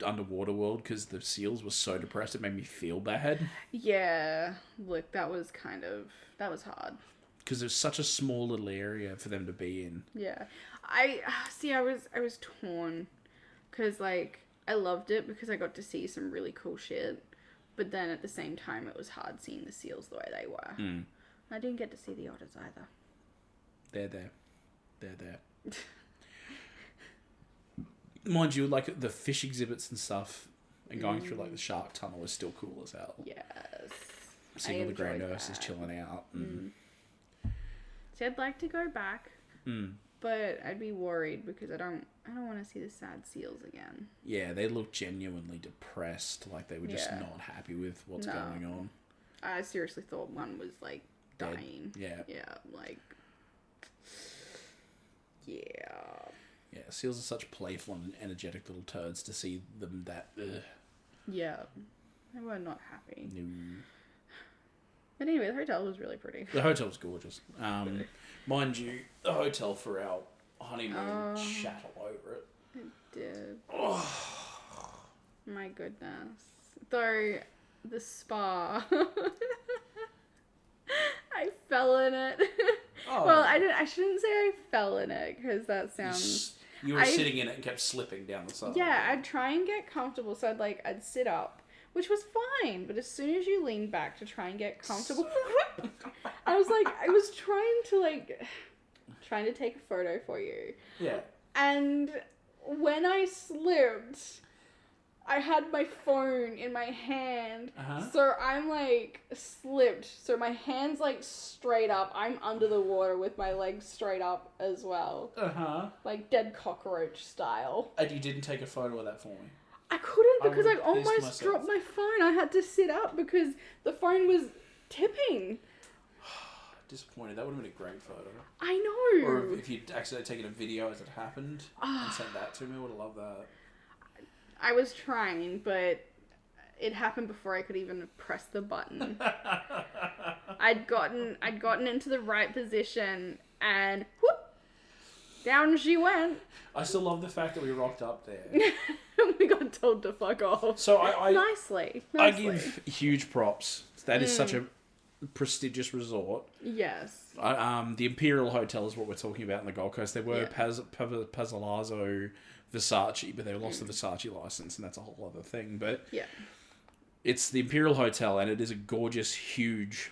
Underwater World because the seals were so depressed it made me feel bad. Yeah. Look, that was hard. Because there's such a small little area for them to be in. Yeah. I was torn because, like, I loved it because I got to see some really cool shit. But then at the same time, it was hard seeing the seals the way they were. Mm. I didn't get to see the otters either. They're there. Mind you, like, the fish exhibits and stuff and going through, like, the shark tunnel is still cool as hell. Yes. Seeing all the grey nurses chilling out. And... See, I'd like to go back, Mm. but I'd be worried because I don't want to see the sad seals again. Yeah, they look genuinely depressed. Like, they were just not happy with what's going on. I seriously thought one was, like, Dead. dying. Yeah. Yeah, like... Yeah. Yeah, seals are such playful and energetic little turds to see them that... Yeah. They were not happy. No. But anyway, the hotel was really pretty. The hotel's gorgeous. Mind you, the hotel for our honeymoon shat all over it. It did. My goodness. Though, the spa... I fell in it. Oh. Well, I shouldn't say I fell in it, because that sounds... You were sitting in it and kept slipping down the side. Yeah, I'd try and get comfortable, so I'd sit up, which was fine, but as soon as you leaned back to try and get comfortable, I was trying to take a photo for you. Yeah. And when I slipped, I had my phone in my hand, so I'm, like, slipped. So my hand's, like, straight up. I'm under the water with my legs straight up as well. Like, dead cockroach style. And you didn't take a photo of that for me? I couldn't because I almost dropped my phone. I had to sit up because the phone was tipping. Disappointed. That would have been a great photo. I know. Or if you'd accidentally taken a video as it happened and sent that to me, I would have loved that. I was trying, but it happened before I could even press the button. I'd gotten into the right position and whoop, down she went. I still love the fact that we rocked up there. We got told to fuck off. So I nicely. I give huge props. That is such a prestigious resort. Yes. The Imperial Hotel is what we're talking about in the Gold Coast. There were Palazzo Versace, but they lost the Versace license, and that's a whole other thing. But it's the Imperial Hotel, and it is a gorgeous, huge,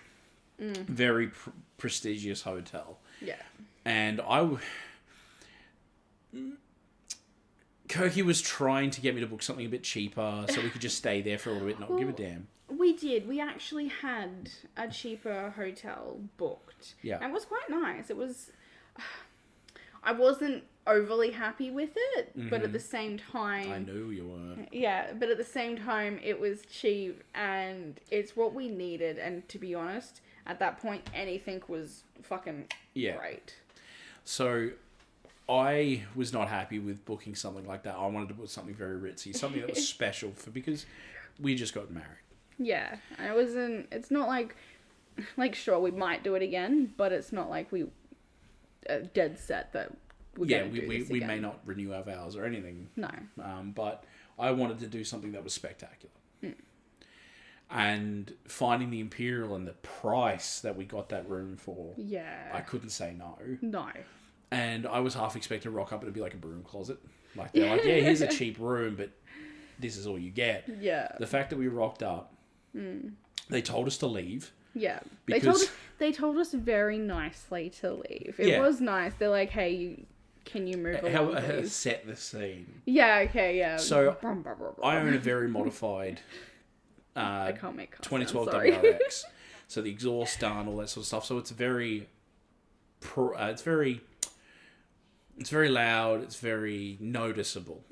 very prestigious hotel. Yeah. And Kirky was trying to get me to book something a bit cheaper so we could just stay there for a little bit and not give a damn. We did. We actually had a cheaper hotel booked. Yeah. And it was quite nice. It was... I wasn't overly happy with it, but at the same time... I knew you weren't. Yeah, but at the same time, it was cheap, and it's what we needed, and to be honest, at that point, anything was fucking great. So, I was not happy with booking something like that. I wanted to book something very ritzy, something that was special because we just got married. Yeah. I wasn't... It's not like... Like, sure, we might do it again, but it's not like we... dead set that we're going to do this we again. may not renew our vows or anything. No. But I wanted to do something that was spectacular. And finding the Imperial and the price that we got that room for, I couldn't say no. No. And I was half expecting to rock up and it'd be like a broom closet. Like, they're like, yeah, here's a cheap room, but this is all you get. Yeah. The fact that we rocked up, they told us to leave. Yeah. Because they told us very nicely to leave. It was nice. They're like, hey, can you move along, please? Set the scene. Yeah, okay, yeah. So, I own a very modified I can't make cars 2012 sorry. WRX. So the exhaust done, all that sort of stuff. So it's very it's very loud, it's very noticeable.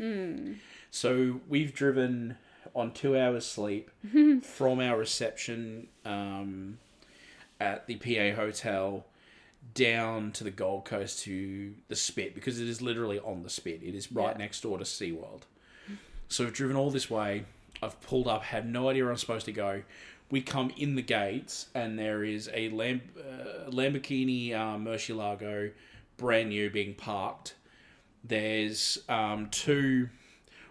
So we've driven on 2 hours sleep from our reception at the PA Hotel down to the Gold Coast to the Spit, because it is literally on the Spit. It is right next door to SeaWorld. So we've driven all this way. I've pulled up, had no idea where I'm supposed to go. We come in the gates, and there is a Lamborghini Murcielago, brand new, being parked. There's 2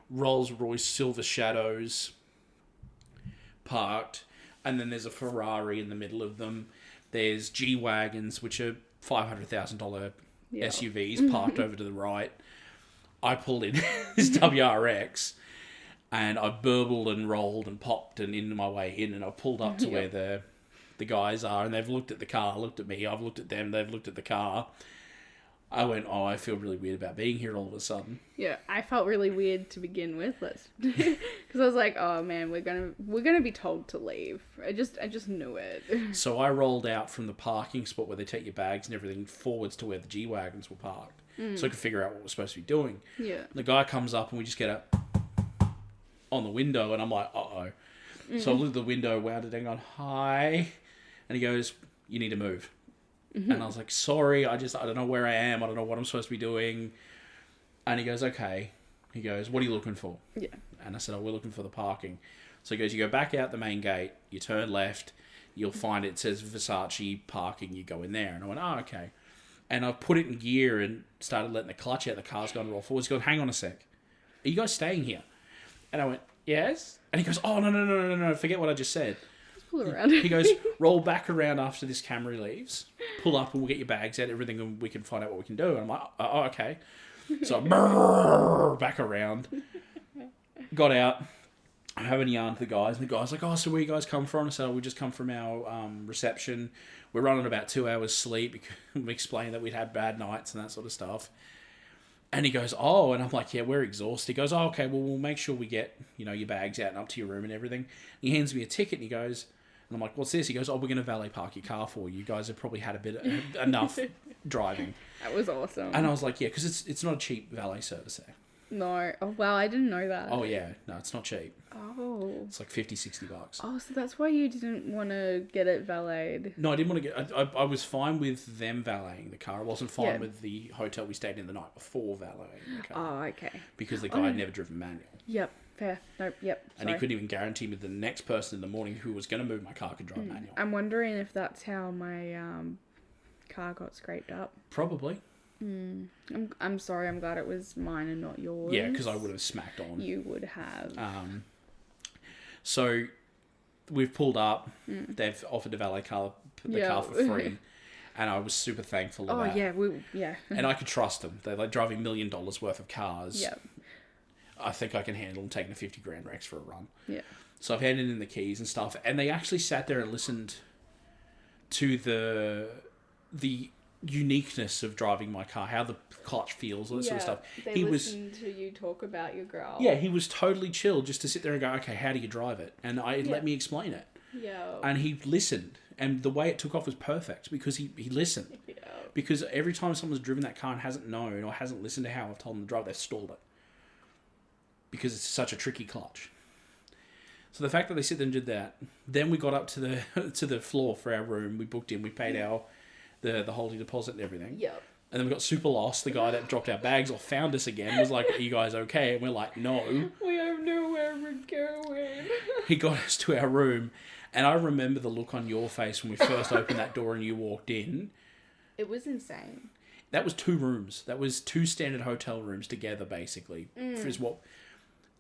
Rolls-Royce Silver Shadows parked, and then there's a Ferrari in the middle of them. There's G-Wagons, which are $500,000 SUVs, parked over to the right. I pulled in this WRX, and I burbled and rolled and popped and into my way in, and I pulled up to where the guys are, and they've looked at the car, looked at me, I've looked at them, they've looked at the car. I went, oh, I feel really weird about being here all of a sudden. Yeah, I felt really weird to begin with, because I was like, oh man, we're gonna be told to leave. I just knew it. So I rolled out from the parking spot where they take your bags and everything forwards to where the G-Wagons were parked, so I could figure out what we're supposed to be doing. Yeah. The guy comes up and we just get a on the window, and I'm like, uh-oh. So I looked at the window, wound it down, gone, hi, and he goes, you need to move. And I was like, sorry, I don't know where I am. I don't know what I'm supposed to be doing. And he goes, okay. He goes, what are you looking for? Yeah. And I said, oh, we're looking for the parking. So he goes, you go back out the main gate, you turn left, you'll find it says Versace parking, you go in there. And I went, oh, okay. And I put it in gear and started letting the clutch out. The car's going to roll forwards. He goes, hang on a sec. Are you guys staying here? And I went, yes. And he goes, oh, no, forget what I just said. Pull around. He goes, roll back around after this Camry leaves. Pull up and we'll get your bags out, everything, and we can find out what we can do. And I'm like, oh, okay. So back around. Got out. I'm having a yarn to the guys. And the guy's like, oh, so where you guys come from? I said, oh, we just come from our reception. We're running about 2 hours sleep. We explained that we'd had bad nights and that sort of stuff. And he goes, oh, and I'm like, yeah, we're exhausted. He goes, oh, okay, well, we'll make sure we get, your bags out and up to your room and everything. He hands me a ticket and he goes, and I'm like, what's this? He goes, oh, we're going to valet park your car for you. You guys have probably had enough driving. That was awesome. And I was like, yeah, because it's not a cheap valet service there. No. Oh, wow, I didn't know that. Oh, yeah. No, it's not cheap. Oh. It's like $50-$60. Oh, so that's why you didn't want to get it valeted. No, I didn't want to get... I was fine with them valeting the car. I wasn't fine with the hotel we stayed in the night before valeting the car. Oh, okay. Because the guy had never driven manual. Yep. Fair. Nope. Yep. And he couldn't even guarantee me the next person in the morning who was going to move my car could drive manual. I'm wondering if that's how my car got scraped up. Probably. I'm sorry. I'm glad it was mine and not yours. Yeah, because I would have smacked on. You would have. So we've pulled up. They've offered to valet car for free. And I was super thankful of that. Oh, yeah. And I could trust them. They're like driving $1 million worth of cars. Yep. I think I can handle them taking a 50 grand Rex for a run. Yeah. So I've handed in the keys and stuff. And they actually sat there and listened to the uniqueness of driving my car, how the clutch feels, all that sort of stuff. They listened to you talk about your girl. Yeah, he was totally chill just to sit there and go, okay, how do you drive it? And let me explain it. Yeah. And he listened. And the way it took off was perfect because he listened. Yeah. Because every time someone's driven that car and hasn't known or hasn't listened to how I've told them to drive, they've stalled it. Because it's such a tricky clutch. So the fact that they sit there and did that, then we got up to the floor for our room. We booked in. We paid the holding deposit and everything. Yep. And then we got super lost. The guy that dropped our bags off found us again. Was like, "Are you guys okay?" And we're like, "No." We have nowhere we're going. He got us to our room, and I remember the look on your face when we first opened that door and you walked in. It was insane. That was 2 rooms. That was 2 standard hotel rooms together, basically.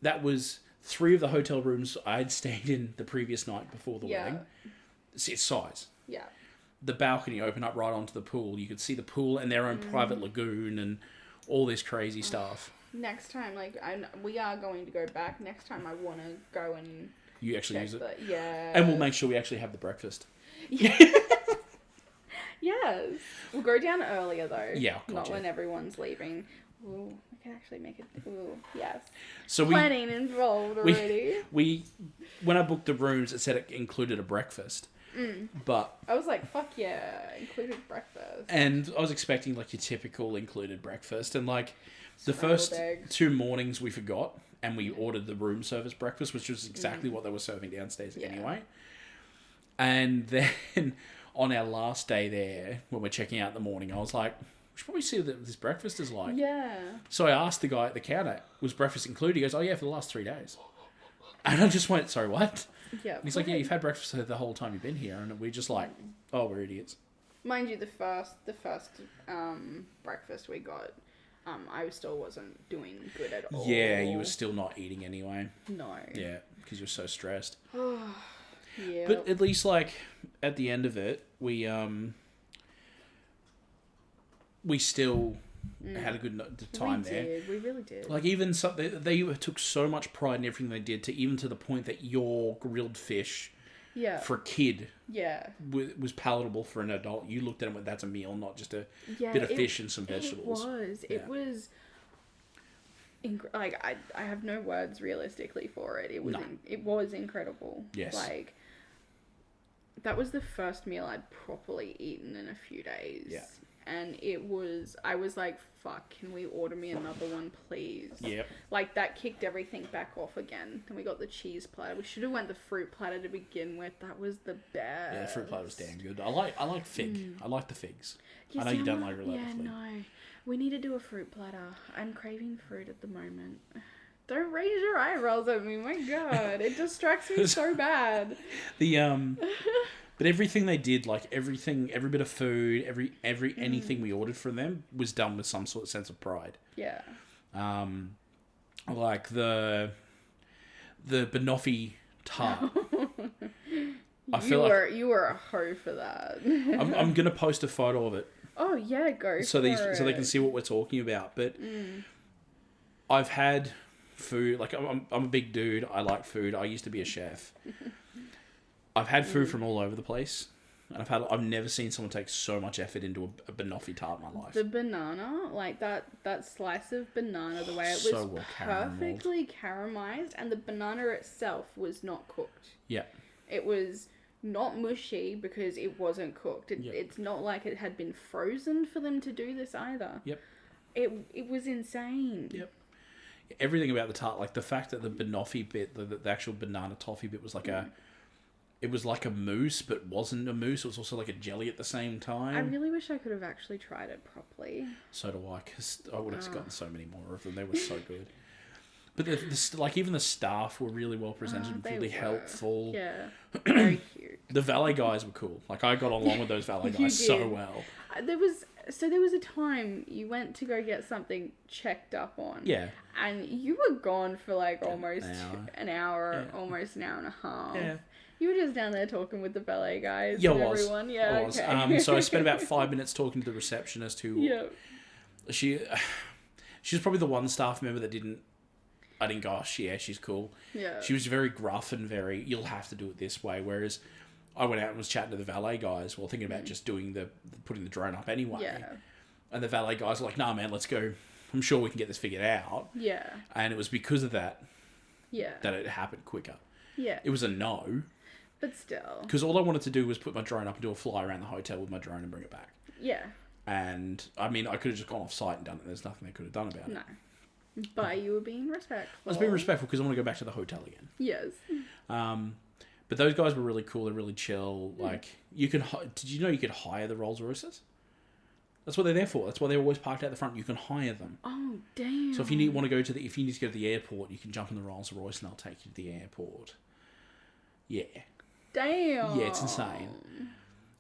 That was 3 of the hotel rooms I'd stayed in the previous night before the wedding. It's size. Yeah. The balcony opened up right onto the pool. You could see the pool and their own private lagoon and all this crazy stuff. Next time, we are going to go back. Next time, I want to go and you actually use it. Yeah. And we'll make sure we actually have the breakfast. Yes. We'll go down earlier though. Yeah. Not when everyone's leaving. Ooh, we can actually make it. Ooh, yes. So planning involved already. When I booked the rooms, it said it included a breakfast. But I was like, fuck yeah, included breakfast. And I was expecting your typical included breakfast. And the first eggs. 2 mornings we forgot and we ordered the room service breakfast, which was exactly what they were serving downstairs anyway. And then on our last day there, when we're checking out in the morning, I was like, we should probably see what this breakfast is like. Yeah. So I asked the guy at the counter, was breakfast included? He goes, oh yeah, for the last 3 days. And I just went, sorry, what? Yeah. And he's like, yeah, you've had breakfast the whole time you've been here. And we're just like, oh, we're idiots. Mind you, the first breakfast we got, I still wasn't doing good at all. Yeah, you were still not eating anyway. No. Yeah, because you're so stressed. Yeah. But at least, like, at the end of it, we still had a good time there. We really did. Like, even they took so much pride in everything they did, even to the point that your grilled fish for a kid was palatable for an adult. You looked at it and went, that's a meal, not just a bit of fish and some vegetables. It was like, I have no words realistically for it. It was incredible. Yes. Like, that was the first meal I'd properly eaten in a few days. Yeah. And I was like, fuck, can we order me another one, please? Yep. Like, that kicked everything back off again. Then we got the cheese platter. We should have went the fruit platter to begin with. That was the best. Yeah, the fruit platter was damn good. I like fig. I like the figs. You I know see, you don't like relatively. Yeah, no. We need to do a fruit platter. I'm craving fruit at the moment. Don't raise your eyebrows at me. My God, it distracts me so bad. But everything they did, like every bit of food, anything we ordered from them was done with some sort of sense of pride. Yeah. Like the banoffee tart. You were a hoe for that. I'm gonna post a photo of it. Oh yeah, go so they can see what we're talking about. But I've had food. Like I'm a big dude. I like food. I used to be a chef. I've had food from all over the place, and I've never seen someone take so much effort into a banoffee tart in my life. The banana, like that slice of banana, the way it was So well perfectly caramelized, and the banana itself was not cooked. Yeah. It was not mushy because it wasn't cooked. It's not like it had been frozen for them to do this either. Yep. It was insane. Yep. Everything about the tart, like the fact that the banoffee bit, the actual banana toffee bit was like it was like a mousse, but wasn't a mousse. It was also like a jelly at the same time. I really wish I could have actually tried it properly. So do I, because I would have gotten so many more of them. They were so good. But like even the staff were really well presented, really helpful. Yeah, very cute. The valet guys were cool. Like I got along with those valet guys so well. There was a time you went to go get something checked up on. Yeah. And you were gone for like almost an hour, almost an hour and a half. Yeah. You were just down there talking with the ballet guys Yeah, and I was. everyone. Yeah, I was. okay. So I spent about 5 minutes talking to the receptionist who... She was probably the one staff member that I didn't go, oh, yeah, she's cool. Yeah. She was very gruff and very, you'll have to do it this way. Whereas I went out and was chatting to the valet guys while thinking about just putting the drone up anyway. Yeah. And the valet guys were like, nah, man, let's go. I'm sure we can get this figured out. Yeah. And it was because of that. Yeah. That it happened quicker. Yeah. It was a no. But still. Because all I wanted to do was put my drone up and do a fly around the hotel with my drone and bring it back. Yeah. And, I mean, I could have just gone off site and done it. There's nothing they could have done about it. No. But you were being respectful. I was being respectful because I want to go back to the hotel again. Yes. But those guys were really cool. They're really chill. Like, you can... Did you know you could hire the Rolls Royces? That's what they're there for. That's why they're always parked out the front. You can hire them. Oh, damn. So if you need to go to the airport, you can jump in the Rolls Royce and they'll take you to the airport. Yeah. Damn. Yeah, it's insane.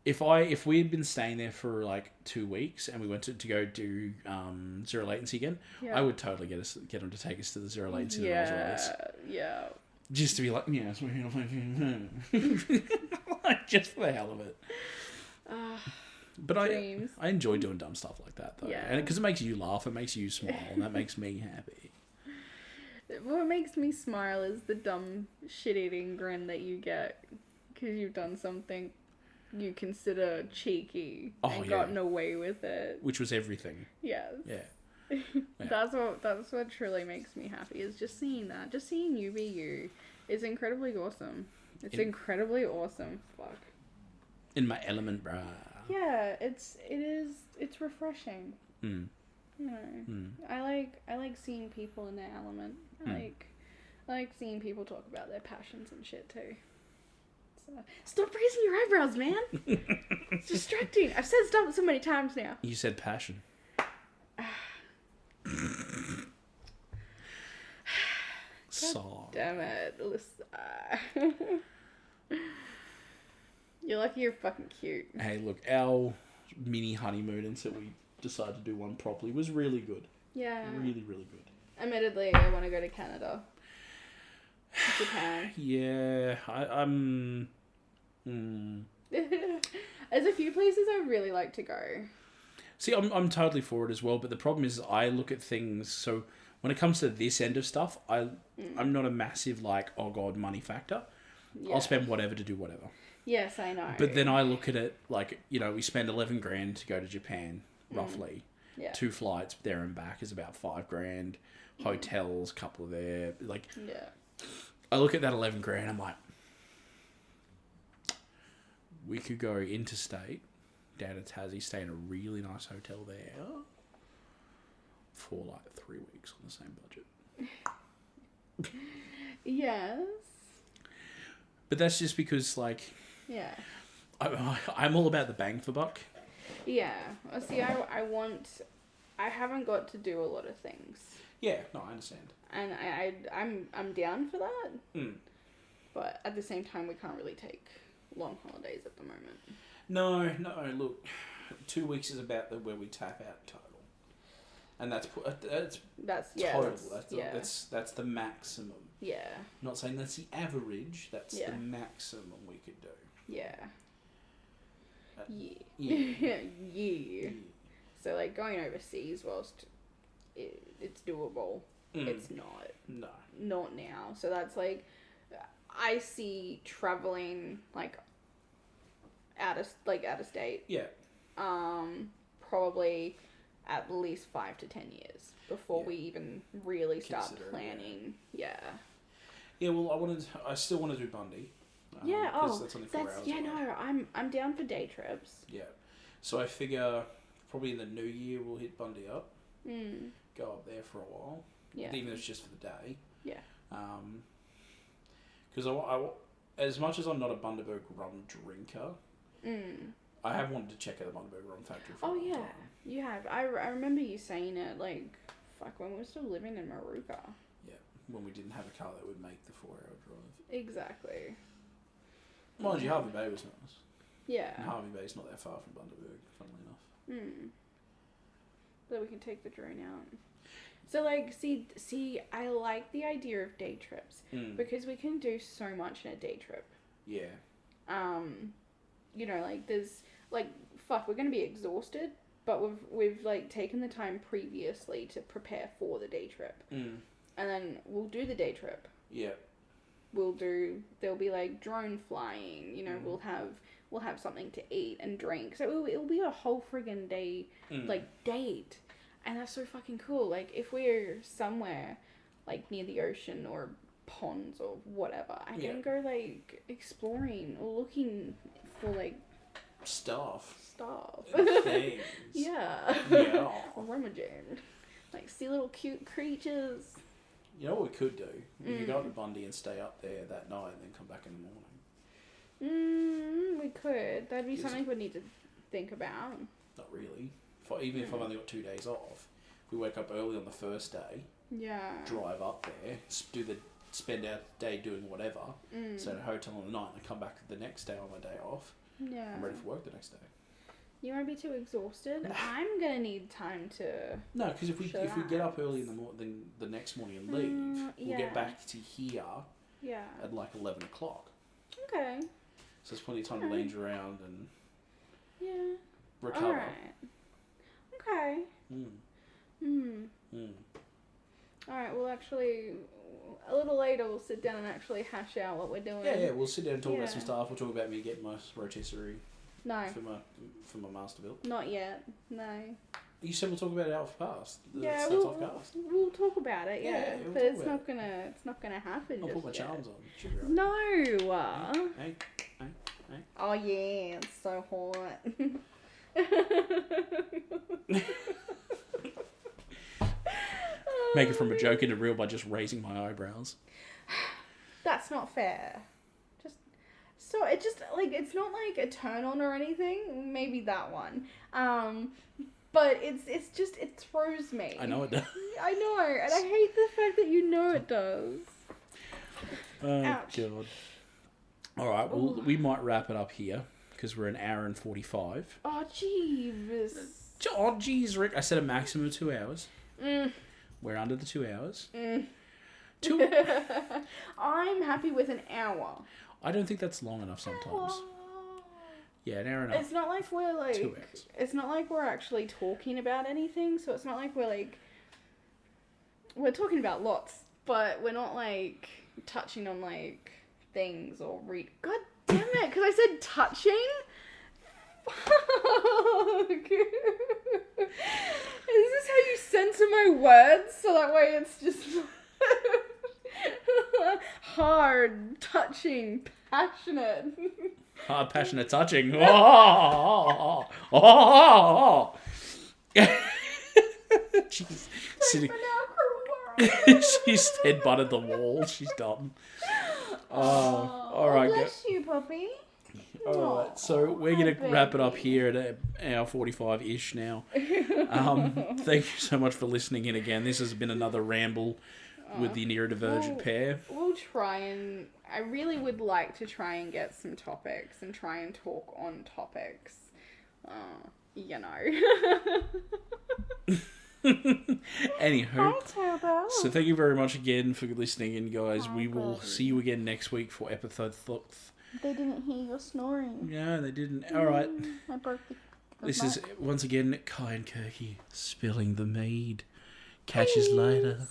If we had been staying there for like 2 weeks and we went to go do zero latency again, I would totally get them to take us to the zero latency. The Rolls Royce. Yeah. Just to be like, yeah, we're here. Like, just for the hell of it. But dreams. I enjoy doing dumb stuff like that though, and because it makes you laugh, it makes you smile, and that makes me happy. What makes me smile is the dumb shit-eating grin that you get because you've done something you consider cheeky and gotten away with it. Which was everything. Yes. Yeah. That's what truly makes me happy, is just seeing that. Just seeing you be you is incredibly awesome. It's incredibly awesome. Fuck. In my element, bruh. Yeah, it's refreshing. You know, I like seeing people in their element. I like seeing people talk about their passions and shit too. Stop raising your eyebrows, man. It's distracting. I've said stop so many times now. You said passion. Song. Damn it. You're lucky you're fucking cute. Hey, look, our mini honeymoon until we decided to do one properly was really good. Yeah. Really, really good. Admittedly, I want to go to Canada. Japan. Yeah, I'm... There's a few places I really like to go. See, I'm totally for it as well, but the problem is I look at things, so when it comes to this end of stuff, I'm not a massive, like, oh god, money factor. Yeah. I'll spend whatever to do whatever. Yes, I know. But then I look at it, like, you know, we spend 11 grand to go to Japan, roughly. Yeah. 2 flights there and back is about 5 grand. Hotels, couple there. Like, yeah. I look at that 11 grand, I'm like, we could go interstate down to Tassie, stay in a really nice hotel there for like 3 weeks on the same budget. Yes. But that's just because, like, Yeah. I'm all about the bang for buck. Yeah. Well, see, I haven't got to do a lot of things. Yeah, no, I understand. And I'm down for that. Mm. But at the same time, we can't really take long holidays at the moment. No, look, 2 weeks is about where we tap out total. And that's total. That's the maximum. Yeah. Not saying that's the average, that's the maximum we could do. Yeah. Yeah. Yeah. So, like, going overseas, whilst it's doable, it's not. No. Not now. So that's, like, I see traveling, like, out of state. Yeah. Probably at least 5 to 10 years before we even really start planning. Yeah. Yeah, well, I still want to do Bundy. Yeah, that's only 4 hours away. no, I'm down for day trips. Yeah. So I figure probably in the new year we'll hit Bundy up. Go up there for a while. Yeah. Even if it's just for the day. Yeah. Because I as much as I'm not a Bundaberg rum drinker, I have wanted to check out the Bundaberg rum factory for a long time. You have. I remember you saying it, like, fuck, when we were still living in Maruka. Yeah, when we didn't have a car that would make the 4-hour drive. Exactly. Mind you, Harvey Bay was nice. Yeah. And Harvey Bay's not that far from Bundaberg, funnily enough. So we can take the drone out. So, like, see, I like the idea of day trips because we can do so much in a day trip. Yeah. You know, like, there's, like, fuck, we're gonna be exhausted, but we've like taken the time previously to prepare for the day trip, and then we'll do the day trip. Yeah. There'll be like drone flying. You know, we'll have something to eat and drink. So it'll be a whole friggin' day, like, date. And that's so fucking cool. Like, if we're somewhere, like, near the ocean or ponds or whatever, I can go, like, exploring or looking for, like... Stuff. Things. Yeah. Rummaging. Like, see little cute creatures. You know what we could do? We could go up to Bundy and stay up there that night and then come back in the morning. We could. That'd be something we'd need to think about. Not really. Even if I've only got 2 days off, if we wake up early on the first day, drive up there, spend our day doing whatever, stay at a hotel on the night, and come back the next day on my day off. Yeah. I'm ready for work the next day. You won't be too exhausted. Nah. I'm gonna need time to. No, because if we get up early in the morning, the next morning and leave, we'll get back to here. At like 11 o'clock. Okay. So there's plenty of time to lounge around and. Recover. All right. Okay. All right. Well, actually, a little later we'll sit down and actually hash out what we're doing. Yeah. We'll sit down and talk about some stuff. We'll talk about me getting my rotisserie. No. For my master build. Not yet. No. You said we'll talk about it out for past. We'll talk about it. Yeah. But it's not gonna happen. I'll just put my yet. charms on. No. Hey. Oh yeah, it's so hot. Make it from a joke into real by just raising my eyebrows. That's not fair. Just So it just, like, it's not, like, a turn-on or anything. Maybe that one. But it's just, it throws me. I know it does. I know, and I hate the fact that you know it does. Oh, Ouch. God. All right, well, we might wrap it up here because we're an hour and 45. Oh, jeeves. Oh, jeez, Rick. I said a maximum of 2 hours. Mm. We're under the 2 hours. Mm. 2. I'm happy with an hour. I don't think that's long enough sometimes. Yeah, an hour and a half. It's not like we're, like... 2 hours. It's not like we're actually talking about anything, so it's not like we're, like... We're talking about lots, but we're not, like, touching on, like, things or read... God damn it, because I said touching? Fuck. Is this how you censor my words? So that way it's just... hard, touching, passionate. Hard, passionate touching. Oh, oh, oh. She's sitting. She's head-butted the wall. She's done. Oh, all right. Bless you, puppy. All right, so we're going to wrap it up here at hour 45-ish now. Thank you so much for listening in again. This has been another ramble with the neurodivergent pair. We'll try and... I really would like to try and get some topics and try and talk on topics. You know. Anywho, so thank you very much again for listening in, guys. We will see you again next week for episode 3. They didn't hear your snoring. No, they didn't. All right. I broke the... This is, once again, Kai and Kirky spilling the mead. Catch us later.